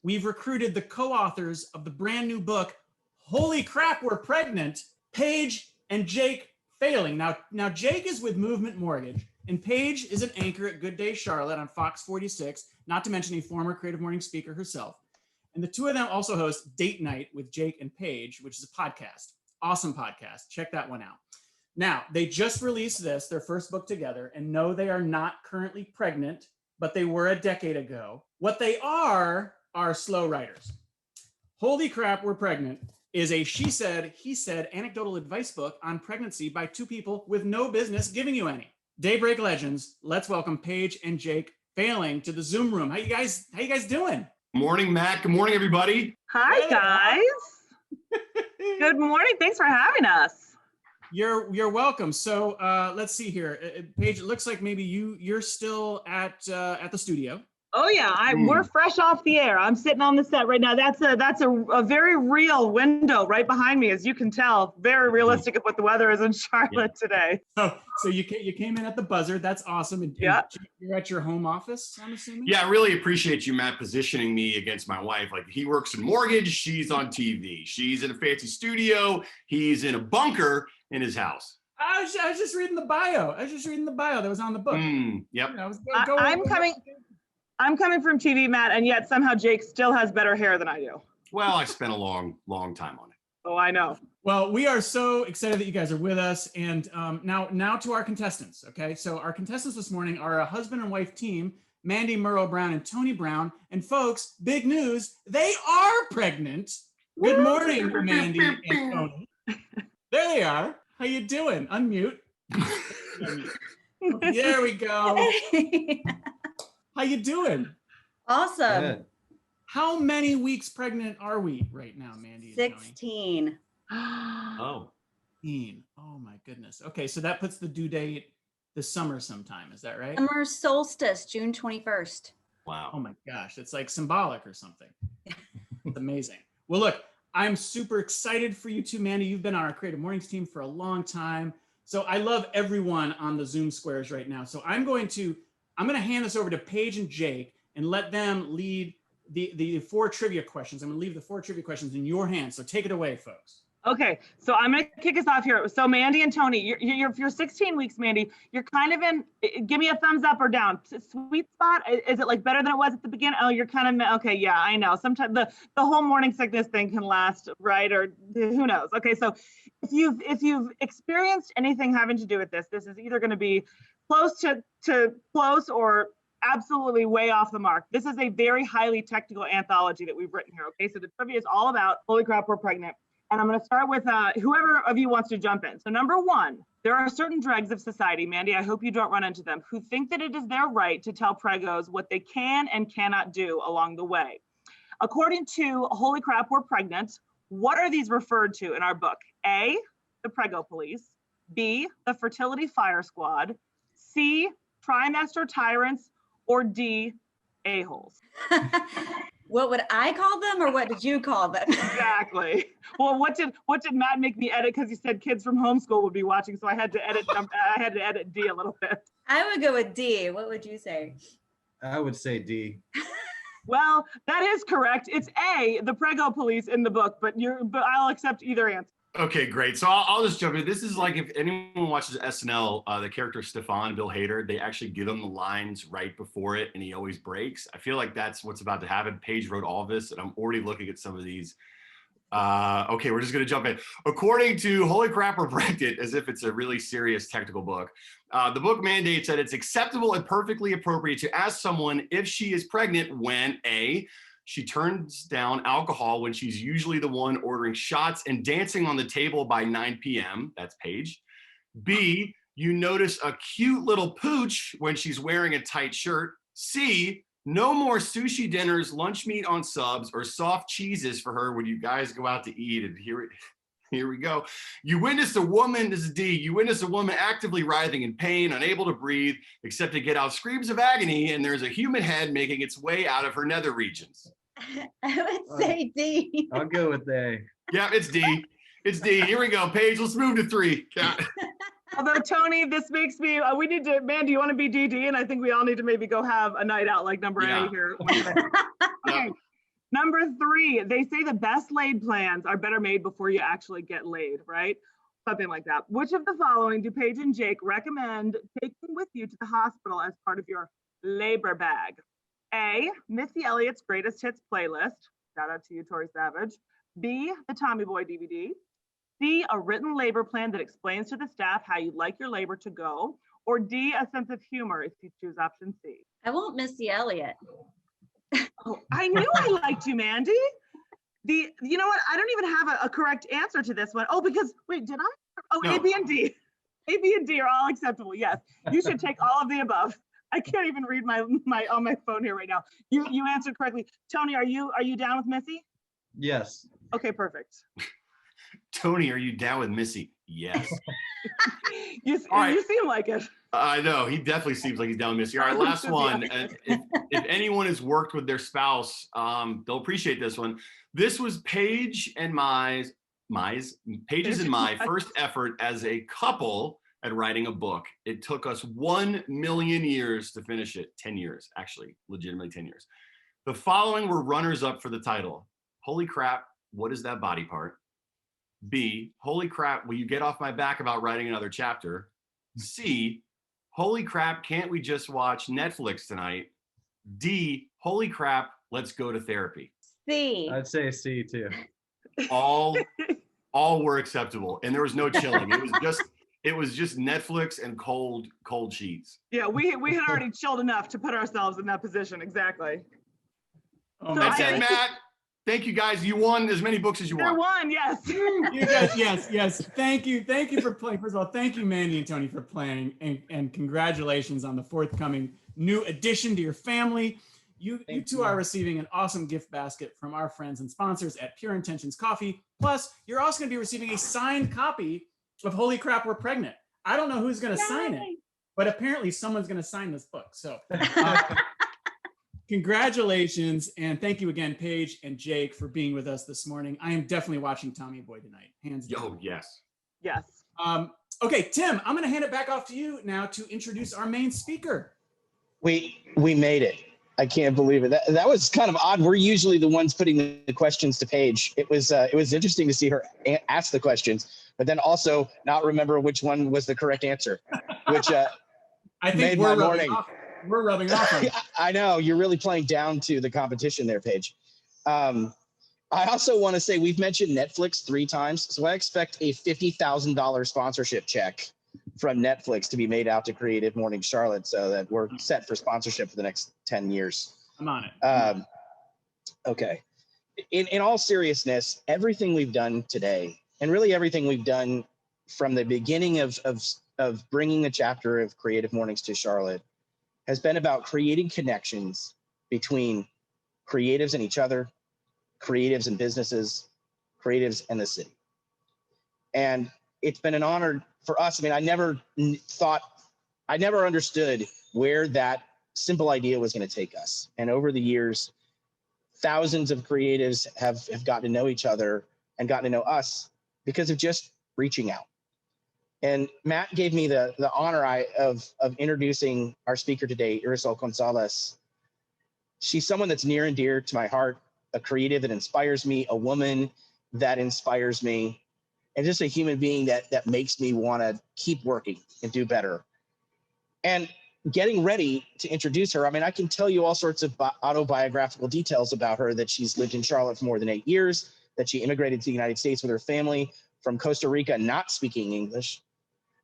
we've recruited the co-authors of the brand new book, Holy Crap, We're Pregnant, Paige and Jake Failing. Now Jake is with Movement Mortgage, and Paige is an anchor at Good Day Charlotte on Fox 46, not to mention a former Creative Mornings speaker herself. And the two of them also host Date Night with Jake and Paige, which is a podcast. Awesome podcast. Check that one out. Now, they just released their first book together, and no, they are not currently pregnant, but they were a decade ago. What they are slow writers. Holy Crap, We're Pregnant is a she said, he said anecdotal advice book on pregnancy by two people with no business giving you any. Daybreak legends, let's welcome Paige and Jake Failing to the Zoom room. How you guys doing?
Morning, Matt. Good morning, everybody.
Hi, guys. Good morning. Thanks for having us.
You're welcome. So let's see here. Paige, it looks like maybe you're still at the studio.
Oh yeah, we're fresh off the air. I'm sitting on the set right now. That's a very real window right behind me, as you can tell. Very realistic of what the weather is in Charlotte today.
So you came in at the buzzer. That's awesome. And you're at your home office, I'm assuming?
Yeah, I really appreciate you, Matt, positioning me against my wife. Like, he works in mortgage, she's on TV. She's in a fancy studio, he's in a bunker in his house.
I was just reading the bio. I was just reading the bio that was on the book.
Yep.
You know,
I'm coming from TV, Matt, and yet somehow Jake still has better hair than I do.
Well, I spent a long time on it.
Oh, I know.
Well, we are so excited that you guys are with us. And now to our contestants, okay? So our contestants this morning are a husband and wife team, Mandy Murrow Brown and Tony Brown. And folks, big news, they are pregnant. Good morning, Mandy and Tony. There they are. How you doing? Unmute. There we go. How you doing?
Awesome.
Good. How many weeks pregnant are we right now, Mandy?
16.
Oh.
16. Oh my goodness. Okay, so that puts the due date this summer sometime. Is that right?
Summer solstice, June 21st.
Wow.
Oh my gosh, it's like symbolic or something. It's amazing. Well, look, I'm super excited for you two, Mandy. You've been on our Creative Mornings team for a long time. So I love everyone on the Zoom squares right now. So I'm going to hand this over to Paige and Jake and let them lead the 4 trivia questions. I'm going to leave the 4 trivia questions in your hands. So take it away, folks.
Okay, so I'm going to kick us off here. So Mandy and Tony, you're 16 weeks, Mandy. You're kind of in, give me a thumbs up or down. Sweet spot? Is it like better than it was at the beginning? Oh, you're kind of, okay, yeah, I know. Sometimes the whole morning sickness thing can last, right? Or who knows? Okay, so if you've experienced anything having to do with this is either going to be close to close or absolutely way off the mark. This is a very highly technical anthology that we've written here, okay? So the trivia is all about holy crap, we're pregnant. And I'm going to start with whoever of you wants to jump in. So number 1, there are certain dregs of society, Mandy, I hope you don't run into them, who think that it is their right to tell pregos what they can and cannot do along the way. According to Holy Crap, We're Pregnant, what are these referred to in our book? A, the Prego Police, B, the Fertility Fire Squad, C, trimester tyrants, or D, a-holes?
What would I call them, or what did you call them?
Exactly. Well, what did Matt make me edit? Because he said kids from homeschool would be watching, so I had to edit. I had to edit D a little bit.
I would go with D. What would you say?
I would say D.
Well, that is correct. It's A, the Prego Police in the book, but I'll accept either answer.
Okay, great. So I'll just jump in. This is like, if anyone watches SNL, the character Stefan, Bill Hader, they actually give him the lines right before it, and he always breaks. I feel like that's what's about to happen. Paige wrote all of this, and I'm already looking at some of these. Okay, we're just going to jump in. According to Holy Crap, We're Pregnant, as if it's a really serious technical book, the book mandates that it's acceptable and perfectly appropriate to ask someone if she is pregnant when A, she turns down alcohol when she's usually the one ordering shots and dancing on the table by 9 p.m. That's Paige. B, you notice a cute little pooch when she's wearing a tight shirt. C, no more sushi dinners, lunch meat on subs, or soft cheeses for her when you guys go out to eat. And here we go. You witness a woman, this is D, you witness a woman actively writhing in pain, unable to breathe, except to get out screams of agony, and there's a human head making its way out of her nether regions.
I would say D.
I'll go with A.
Yeah, it's D. It's D. Here we go, Paige. Let's move to 3. Yeah.
Although, Tony, this makes me, we need to, man, do you want to be DD? And I think we all need to maybe go have a night out like number A here. Okay. Number 3, they say the best laid plans are better made before you actually get laid, right? Something like that. Which of the following do Paige and Jake recommend taking with you to the hospital as part of your labor bag? A, Missy Elliott's Greatest Hits playlist. Shout out to you, Tori Savage. B, the Tommy Boy DVD. C, a written labor plan that explains to the staff how you'd like your labor to go. Or D, a sense of humor if you choose option C.
I won't Missy Elliott.
Oh, I knew I liked you, Mandy. You know what? I don't even have a correct answer to this one. Oh, because, wait, did I? Oh, no. A, B, and D. A, B, and D are all acceptable. Yes, you should take all of the above. I can't even read my on my phone here right now. You answered correctly. Tony, are you down with Missy?
Yes.
Okay, perfect.
Tony, are you down with Missy? Yes.
You seem like it.
I know, he definitely seems like he's down missing. All right, last one. And if anyone has worked with their spouse, they'll appreciate this one. This was Paige and Page's and my first effort as a couple at writing a book. It took us 1 million years to finish it. 10 years, actually, legitimately 10 years. The following were runners up for the title. Holy crap, what is that body part? B, holy crap, will you get off my back about writing another chapter? C, holy crap, can't we just watch Netflix tonight? D, holy crap, let's go to therapy.
C.
I'd say C too.
All were acceptable, and there was no chilling. It was just Netflix and cold sheets.
Yeah, we had already chilled enough to put ourselves in that position. Exactly.
Oh,
That's it, Matt. Thank you, guys. You won as many books as you want.
Won, yes.
You guys, yes. Thank you for playing. First of all, thank you, Mandy and Tony, for playing, and congratulations on the forthcoming new addition to your family. You two are receiving an awesome gift basket from our friends and sponsors at Pure Intentions Coffee. Plus, you're also going to be receiving a signed copy of Holy Crap, We're Pregnant. I don't know who's going to sign it, but apparently someone's going to sign this book. So congratulations, and thank you again, Paige and Jake, for being with us this morning. I am definitely watching Tommy Boy tonight, hands down.
Oh, yes.
Yes.
Okay, Tim, I'm going to hand it back off to you now to introduce our main speaker.
We made it. I can't believe it. That was kind of odd. We're usually the ones putting the questions to Paige. It was interesting to see her ask the questions, but then also not remember which one was the correct answer, which
I think
made
we're
my morning.
We're rubbing off on you.
I know, you're really playing down to the competition there, Paige. I also want to say we've mentioned Netflix 3 times, so I expect a $50,000 sponsorship check from Netflix to be made out to Creative Mornings Charlotte, so that we're set for sponsorship for the next 10 years.
I'm on it.
Okay. In all seriousness, everything we've done today, and really everything we've done from the beginning of bringing the chapter of Creative Mornings to Charlotte, has been about creating connections between creatives and each other, creatives and businesses, creatives and the city. And it's been an honor for us. I mean, I never understood where that simple idea was going to take us. And over the years, thousands of creatives have gotten to know each other and gotten to know us because of just reaching out. And Matt gave me the honor of introducing our speaker today, Irisol Gonzalez. She's someone that's near and dear to my heart, a creative that inspires me, a woman that inspires me, and just a human being that makes me want to keep working and do better. And getting ready to introduce her, I mean, I can tell you all sorts of autobiographical details about her, that she's lived in Charlotte for more than 8 years, that she immigrated to the United States with her family from Costa Rica, not speaking English,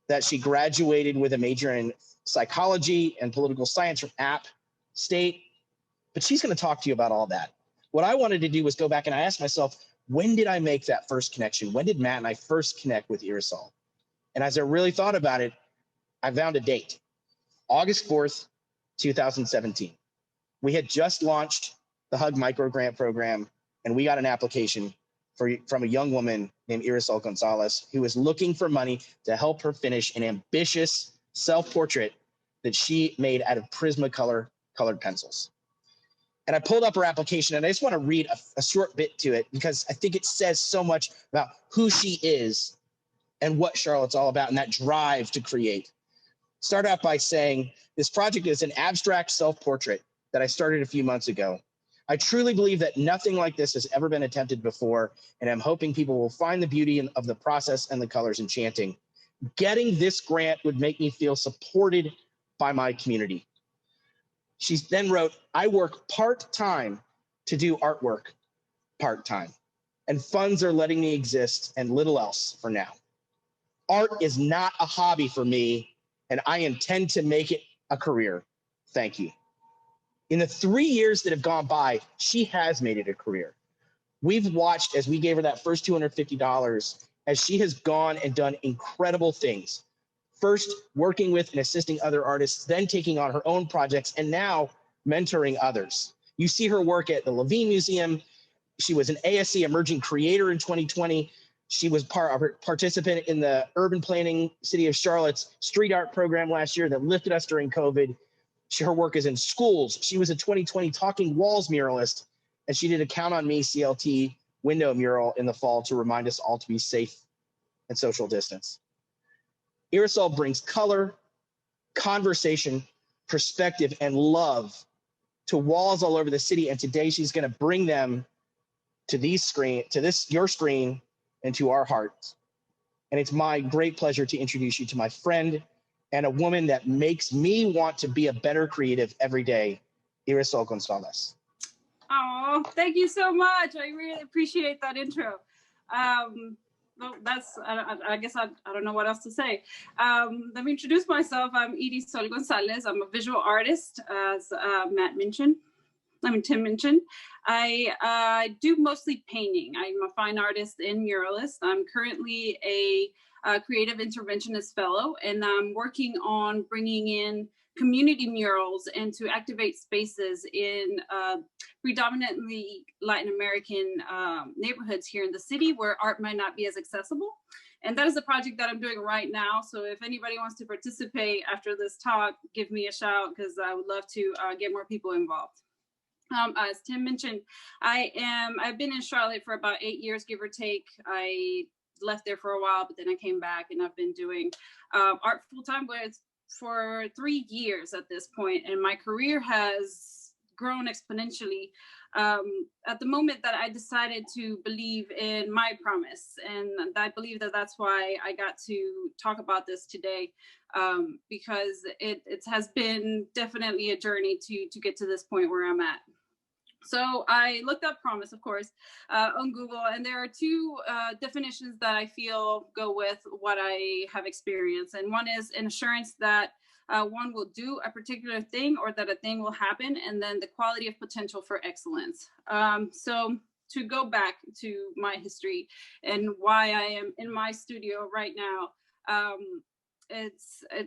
that she graduated with a major in psychology and political science from App State. But she's going to talk to you about all that. What I wanted to do was go back and I asked myself, when did I make that first connection? When did Matt and I first connect with Irisol? And as I really thought about it, I found a date, August 4th, 2017. We had just launched the Hug Micro Grant Program, and we got an application from a young woman named Irisol Gonzalez, who was looking for money to help her finish an ambitious self-portrait that she made out of Prismacolor colored pencils. And I pulled up her application, and I just want to read a short bit to it because I think it says so much about who she is and what Charlotte's all about and that drive to create. Start out by saying, this project is an abstract self-portrait that I started a few months ago. I truly believe that nothing like this has ever been attempted before, and I'm hoping people will find the beauty of the process and the colors enchanting. Getting this grant would make me feel supported by my community. She then wrote, I work part-time to do artwork part-time, and funds are letting me exist and little else for now. Art is not a hobby for me, and I intend to make it a career. Thank you. In the 3 years that have gone by, she has made it a career. We've watched as we gave her that first $250 as she has gone and done incredible things. First, working with and assisting other artists, then taking on her own projects, and now mentoring others. You see her work at the Levine Museum. She was an ASC Emerging Creator in 2020. She was participant in the urban planning City of Charlotte's street art program last year that lifted us during COVID. Her work is in schools. She was a 2020 Talking Walls muralist, and she did a Count on Me CLT window mural in the fall to remind us all to be safe and social distance. Irisol brings color, conversation, perspective, and love to walls all over the city, and today she's going to bring them to your screen, and to our hearts. And it's my great pleasure to introduce you to my friend and a woman that makes me want to be a better creative every day, Irisol Gonzalez.
Oh, thank you so much. I really appreciate that intro. Well, I guess I don't know what else to say. Let me introduce myself. I'm Irisol Gonzalez. I'm a visual artist, as Tim mentioned. I do mostly painting. I'm a fine artist and muralist. I'm currently a creative interventionist fellow, and I'm working on bringing in community murals and to activate spaces in predominantly Latin American neighborhoods here in the city where art might not be as accessible. And that is a project that I'm doing right now. So if anybody wants to participate after this talk, give me a shout, because I would love to get more people involved. As Tim mentioned, I've been in Charlotte for about 8 years, give or take. I left there for a while, but then I came back, and I've been doing art full-time for 3 years at this point, and my career has grown exponentially at the moment that I decided to believe in my promise. And I believe that that's why I got to talk about this today, because it has been definitely a journey to get to this point where I'm at. So I looked up promise, of course, on Google, and there are two definitions that I feel go with what I have experienced. And one is an assurance that one will do a particular thing, or that a thing will happen, and then the quality of potential for excellence. So to go back to my history and why I am in my studio right now, it's a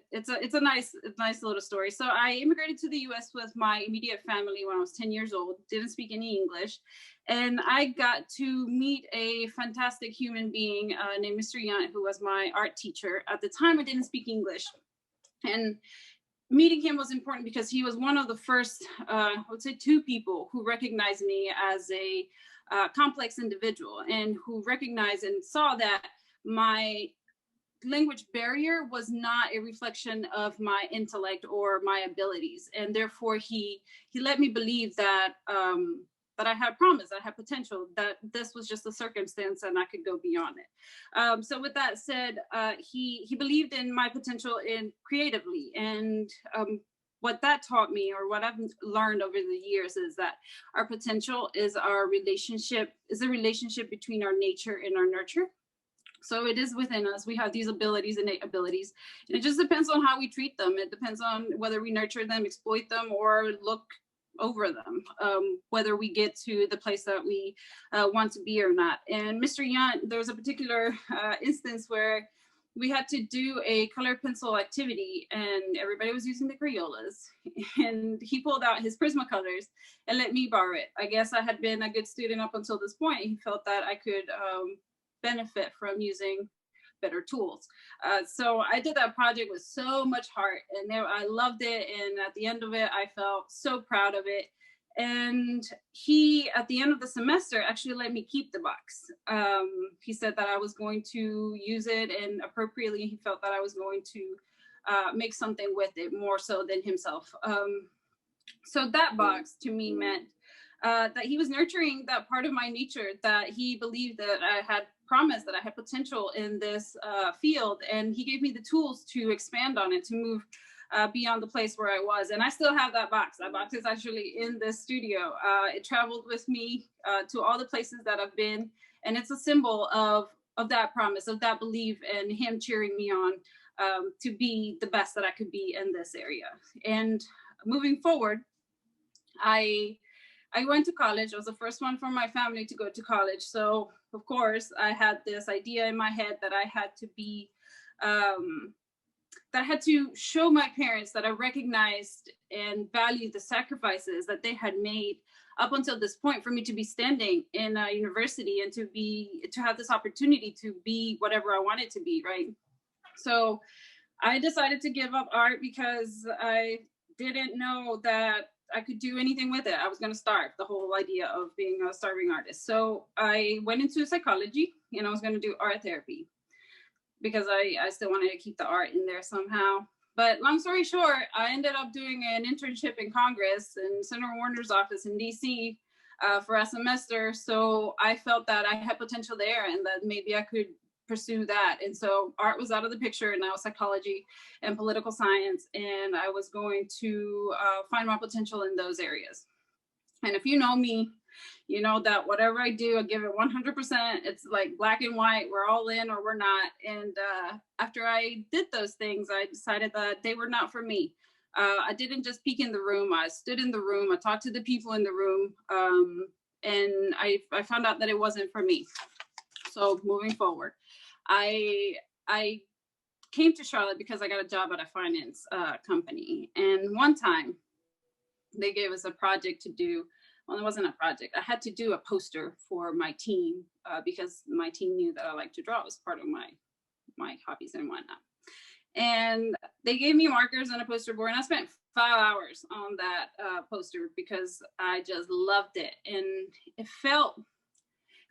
nice little story. So I immigrated to the U.S. with my immediate family when I was 10 years old, didn't speak any English. And I got to meet a fantastic human being named Mr. Yunt, who was my art teacher. At the time, I didn't speak English. And meeting him was important because he was one of the first, I would say, 2 people who recognized me as a complex individual, and who recognized and saw that my language barrier was not a reflection of my intellect or my abilities. And therefore he let me believe that that I had promise, I had potential, that this was just a circumstance and I could go beyond it. So with that said, he believed in my potential in creatively. And what that taught me, or what I've learned over the years, is that our potential is a relationship between our nature and our nurture. So it is within us. We have these abilities, innate abilities, and it just depends on how we treat them. It depends on whether we nurture them, exploit them, or look over them, whether we get to the place that we want to be or not. And Mr. Yunt, there's a particular instance where we had to do a color pencil activity, and everybody was using the Crayolas, and he pulled out his Prismacolors and let me borrow it. I guess I had been a good student up until this point. He felt that I could benefit from using better tools. So I did that project with so much heart, and I loved it. And at the end of it, I felt so proud of it. And he, at the end of the semester, actually let me keep the box. He said that I was going to use it, and appropriately, he felt that I was going to make something with it more so than himself. So that box to me meant that he was nurturing that part of my nature, that he believed that I had promise, that I had potential in this field, and he gave me the tools to expand on it, to move beyond the place where I was. And I still have that box. That box is actually in this studio. It traveled with me to all the places that I've been, and it's a symbol of that promise, of that belief, and him cheering me on to be the best that I could be in this area. And moving forward, I went to college. I was the first one from my family to go to college. So of course I had this idea in my head that I had to be that I had to show my parents that I recognized and valued the sacrifices that they had made up until this point for me to be standing in a university and to have this opportunity to be whatever I wanted to be, right? So I decided to give up art because I didn't know that I could do anything with it. I was going to starve, the whole idea of being a starving artist. So I went into psychology and I was going to do art therapy because I still wanted to keep the art in there somehow. But long story short, I ended up doing an internship in Congress in Senator Warner's office in DC for a semester. So I felt that I had potential there and that maybe I could pursue that. And so art was out of the picture, and now psychology and political science. And I was going to find my potential in those areas. And if you know me, you know that whatever I do, I give it 100%. It's like black and white. We're all in or we're not. And after I did those things, I decided that they were not for me. I didn't just peek in the room. I stood in the room. I talked to the people in the room. And I found out that it wasn't for me. So moving forward, I came to Charlotte because I got a job at a finance company. And one time they gave us a project to do. Well, it wasn't a project. I had to do a poster for my team because my team knew that I like to draw. It was part of my hobbies and whatnot. And they gave me markers and a poster board, and I spent 5 hours on that poster because I just loved it. And it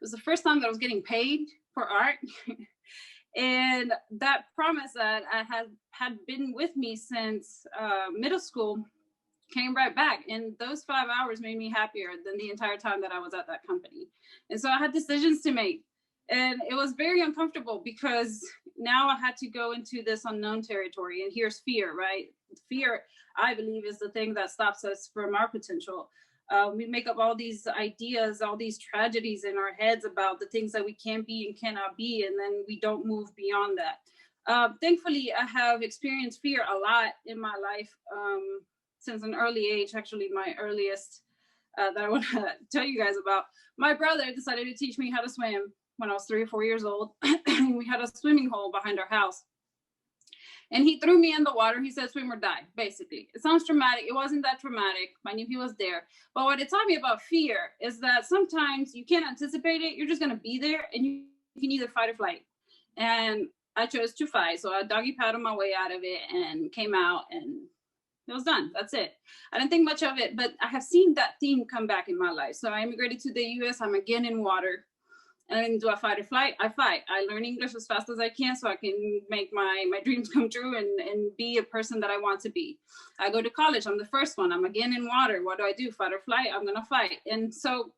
was the first time that I was getting paid for art. And that promise that I had been with me since middle school came right back. And those 5 hours made me happier than the entire time that I was at that company. And so I had decisions to make. And it was very uncomfortable because now I had to go into this unknown territory. And here's fear, right? Fear, I believe, is the thing that stops us from our potential. We make up all these ideas, all these tragedies in our heads about the things that we can be and cannot be, and then we don't move beyond that. Thankfully, I have experienced fear a lot in my life since an early age. Actually, my earliest that I want to tell you guys about, my brother decided to teach me how to swim when I was 3 or 4 years old. We had a swimming hole behind our house. And he threw me in the water. He said, swim or die, basically. It sounds traumatic. It wasn't that traumatic. I knew he was there. But what it taught me about fear is that sometimes you can't anticipate it. You're just going to be there, and you can either fight or flight. And I chose to fight. So I doggy paddled my way out of it and came out, and it was done. That's it. I didn't think much of it, but I have seen that theme come back in my life. So I immigrated to the US. I'm again in water. And do I fight or flight? I fight. I learn English as fast as I can so I can make my dreams come true and be a person that I want to be. I go to college. I'm the first one. I'm again in water. What do? Fight or flight? I'm going to fight. And so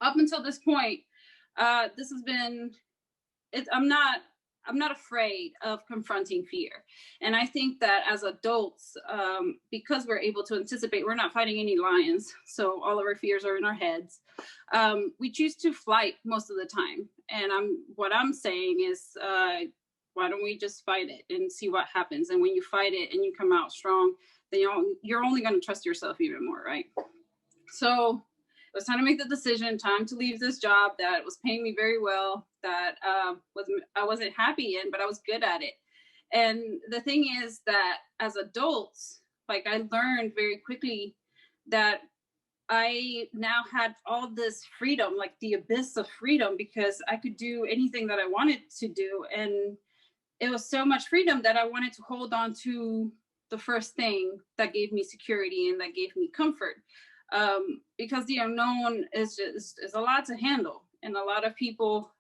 up until this point, this has been, I'm not afraid of confronting fear. And I think that as adults, because we're able to anticipate, we're not fighting any lions. So all of our fears are in our heads. We choose to fight most of the time. And what I'm saying is, why don't we just fight it and see what happens? And when you fight it and you come out strong, then you're only going to trust yourself even more, right? So it was time to make the decision, time to leave this job that was paying me very well, that I wasn't happy in, but I was good at it. And the thing is that as adults, like, I learned very quickly that I now had all this freedom, like the abyss of freedom, because I could do anything that I wanted to do. And it was so much freedom that I wanted to hold on to the first thing that gave me security and that gave me comfort. Because the unknown is a lot to handle, and a lot of people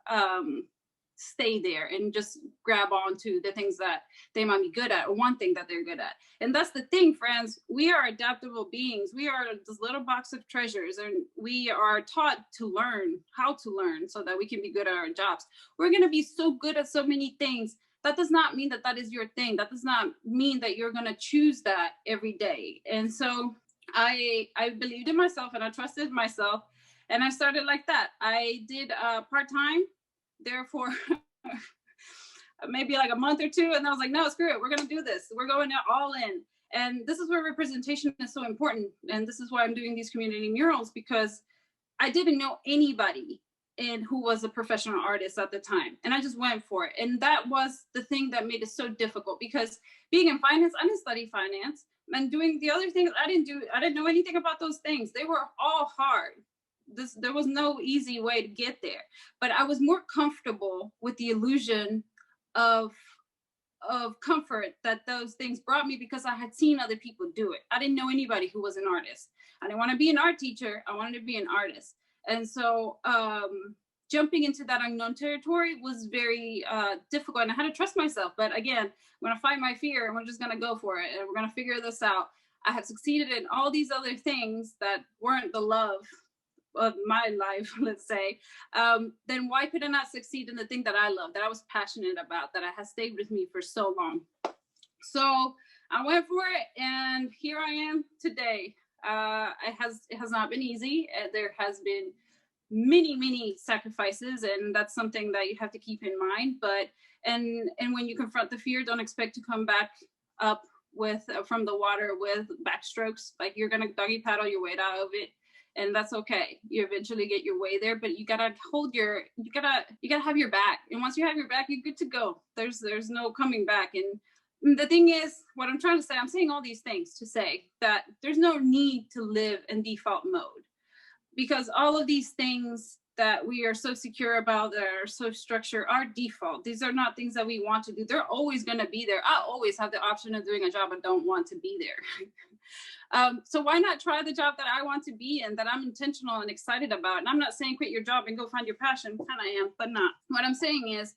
stay there and just grab onto the things that they might be good at, or one thing that they're good at. And that's the thing, friends. We are adaptable beings. We are this little box of treasures, and we are taught to learn how to learn so that we can be good at our jobs. We're going to be so good at so many things. That does not mean that that is your thing. That does not mean that you're going to choose that every day. And so I believed in myself, and I trusted myself, and I started like that. I did part-time there for maybe like a month or two, and I was like, no, screw it, we're gonna do this. We're going all in. And this is where representation is so important, and this is why I'm doing these community murals, because I didn't know anybody and who was a professional artist at the time. And I just went for it. And that was the thing that made it so difficult, because being in finance, I didn't study finance, and doing the other things I didn't know anything about those things. They were all hard. There was no easy way to get there, but I was more comfortable with the illusion of comfort that those things brought me, because I had seen other people do it. I didn't know anybody who was an artist. I didn't want to be an art teacher. I wanted to be an artist. And so jumping into that unknown territory was very difficult, and I had to trust myself. But again, I'm going to fight my fear, and we're just going to go for it, and we're going to figure this out. I have succeeded in all these other things that weren't the love of my life, let's say, then why could I not succeed in the thing that I love, that I was passionate about, that has stayed with me for so long? So I went for it, and here I am today. It has not been easy. There has been many sacrifices, and that's something that you have to keep in mind. But and when you confront the fear, don't expect to come back up with from the water with backstrokes. Like, you're gonna doggy paddle your way out of it, and that's okay. You eventually get your way there, but you gotta you gotta have your back. And once you have your back, you're good to go. There's no coming back. And the thing is, what I'm trying to say, I'm saying all these things to say that there's no need to live in default mode, because all of these things that we are so secure about, that are so structured, are default. These are not things that we want to do. They're always going to be there. I always have the option of doing a job I don't want to be there. So why not try the job that I want to be in, that I'm intentional and excited about? And I'm not saying quit your job and go find your passion. Kind of am, but not. What I'm saying is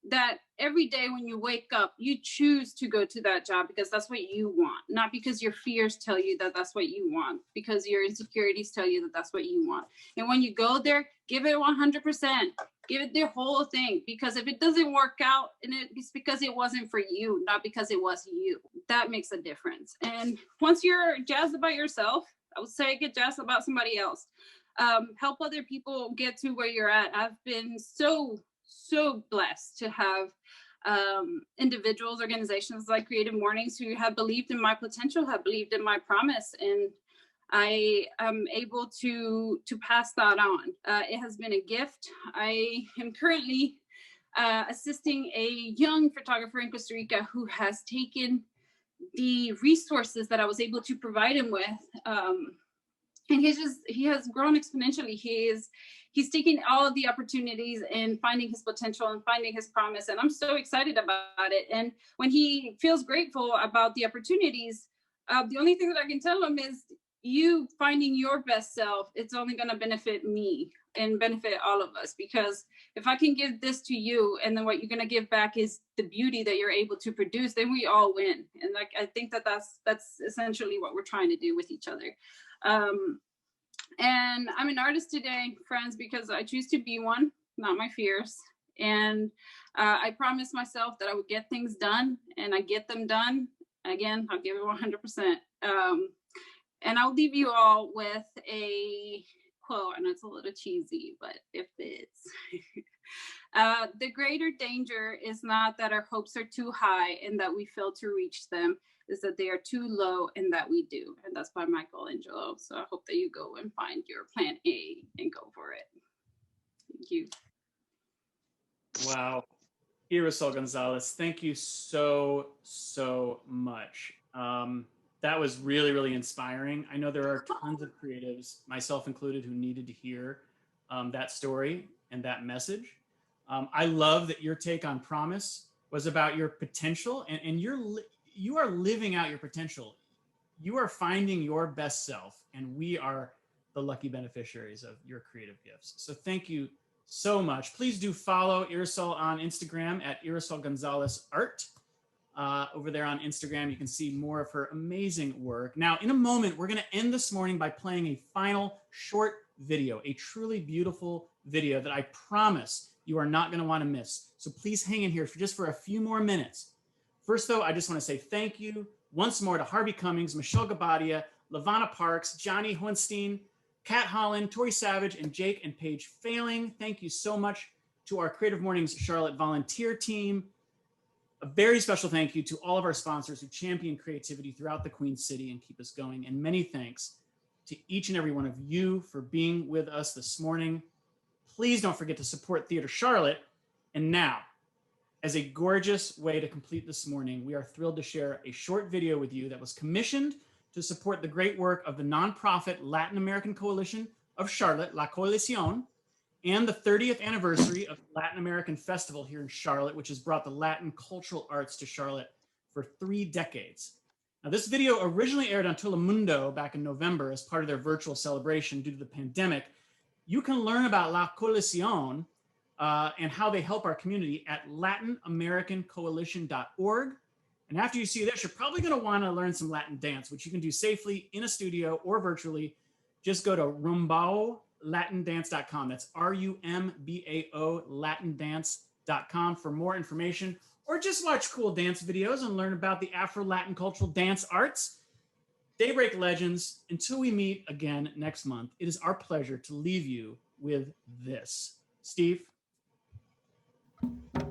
that every day when you wake up, you choose to go to that job because that's what you want, not because your fears tell you that that's what you want, because your insecurities tell you that that's what you want. And when you go there, give it 100%, give it their whole thing, because if it doesn't work out, and it's because it wasn't for you, not because it was you. That makes a difference. And once you're jazzed about yourself, I would say get jazzed about somebody else. Help other people get to where you're at. I've been so blessed to have individuals, organizations like CreativeMornings who have believed in my potential, have believed in my promise, and I am able to pass that on. It has been a gift. I am currently assisting a young photographer in Costa Rica who has taken the resources that I was able to provide him with, and he has grown exponentially. He's taking all of the opportunities and finding his potential and finding his promise. And I'm so excited about it. And when he feels grateful about the opportunities, the only thing that I can tell him is, you finding your best self, it's only going to benefit me and benefit all of us. Because if I can give this to you, and then what you're going to give back is the beauty that you're able to produce, then we all win. And like, I think that's essentially what we're trying to do with each other. And I'm an artist today, friends, because I choose to be one, not my fears. And I promised myself that I would get things done, and I get them done. Again, I'll give it 100%. And I'll leave you all with a quote, and it's a little cheesy, but it fits. The greater danger is not that our hopes are too high and that we fail to reach them, is that they are too low and that we do. And that's by Michelangelo. So I hope that you go and find your plan A and go for it. Thank you.
Wow. Irisol Gonzalez, thank you so much. That was really inspiring. I know there are tons of creatives, myself included, who needed to hear that story and that message. I love that your take on promise was about your potential, and you are living out your potential. You are finding your best self, and we are the lucky beneficiaries of your creative gifts. So thank you so much. Please do follow Irisol on Instagram at Irisol Gonzalez Art. Over there on Instagram, you can see more of her amazing work. Now, in a moment, we're going to end this morning by playing a final short video, a truly beautiful video that I promise you are not going to want to miss. So please hang in here for a few more minutes. First, though, I just want to say thank you once more to Harvey Cummings, Michelle Gabadia, Lavana Parks, Johnny Hohenstein, Kat Holland, Tori Savage, and Jake and Paige Failing. Thank you so much to our Creative Mornings Charlotte volunteer team. A very special thank you to all of our sponsors who champion creativity throughout the Queen City and keep us going. And many thanks to each and every one of you for being with us this morning. Please don't forget to support Theater Charlotte. And now, as a gorgeous way to complete this morning, we are thrilled to share a short video with you that was commissioned to support the great work of the nonprofit Latin American Coalition of Charlotte, La Coalición, and the 30th anniversary of the Latin American Festival here in Charlotte, which has brought the Latin cultural arts to Charlotte for 3 decades. Now, this video originally aired on Telemundo back in November as part of their virtual celebration due to the pandemic. You can learn about La Coalición and how they help our community at latinamericancoalition.org. And after you see this, you're probably going to want to learn some Latin dance, which you can do safely in a studio or virtually. Just go to rumbaolatindance.com. That's RUMBAO latindance.com for more information, or just watch cool dance videos and learn about the Afro-Latin cultural dance arts. Daybreak Legends, until we meet again next month, it is our pleasure to leave you with this. Steve?
Thank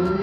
you.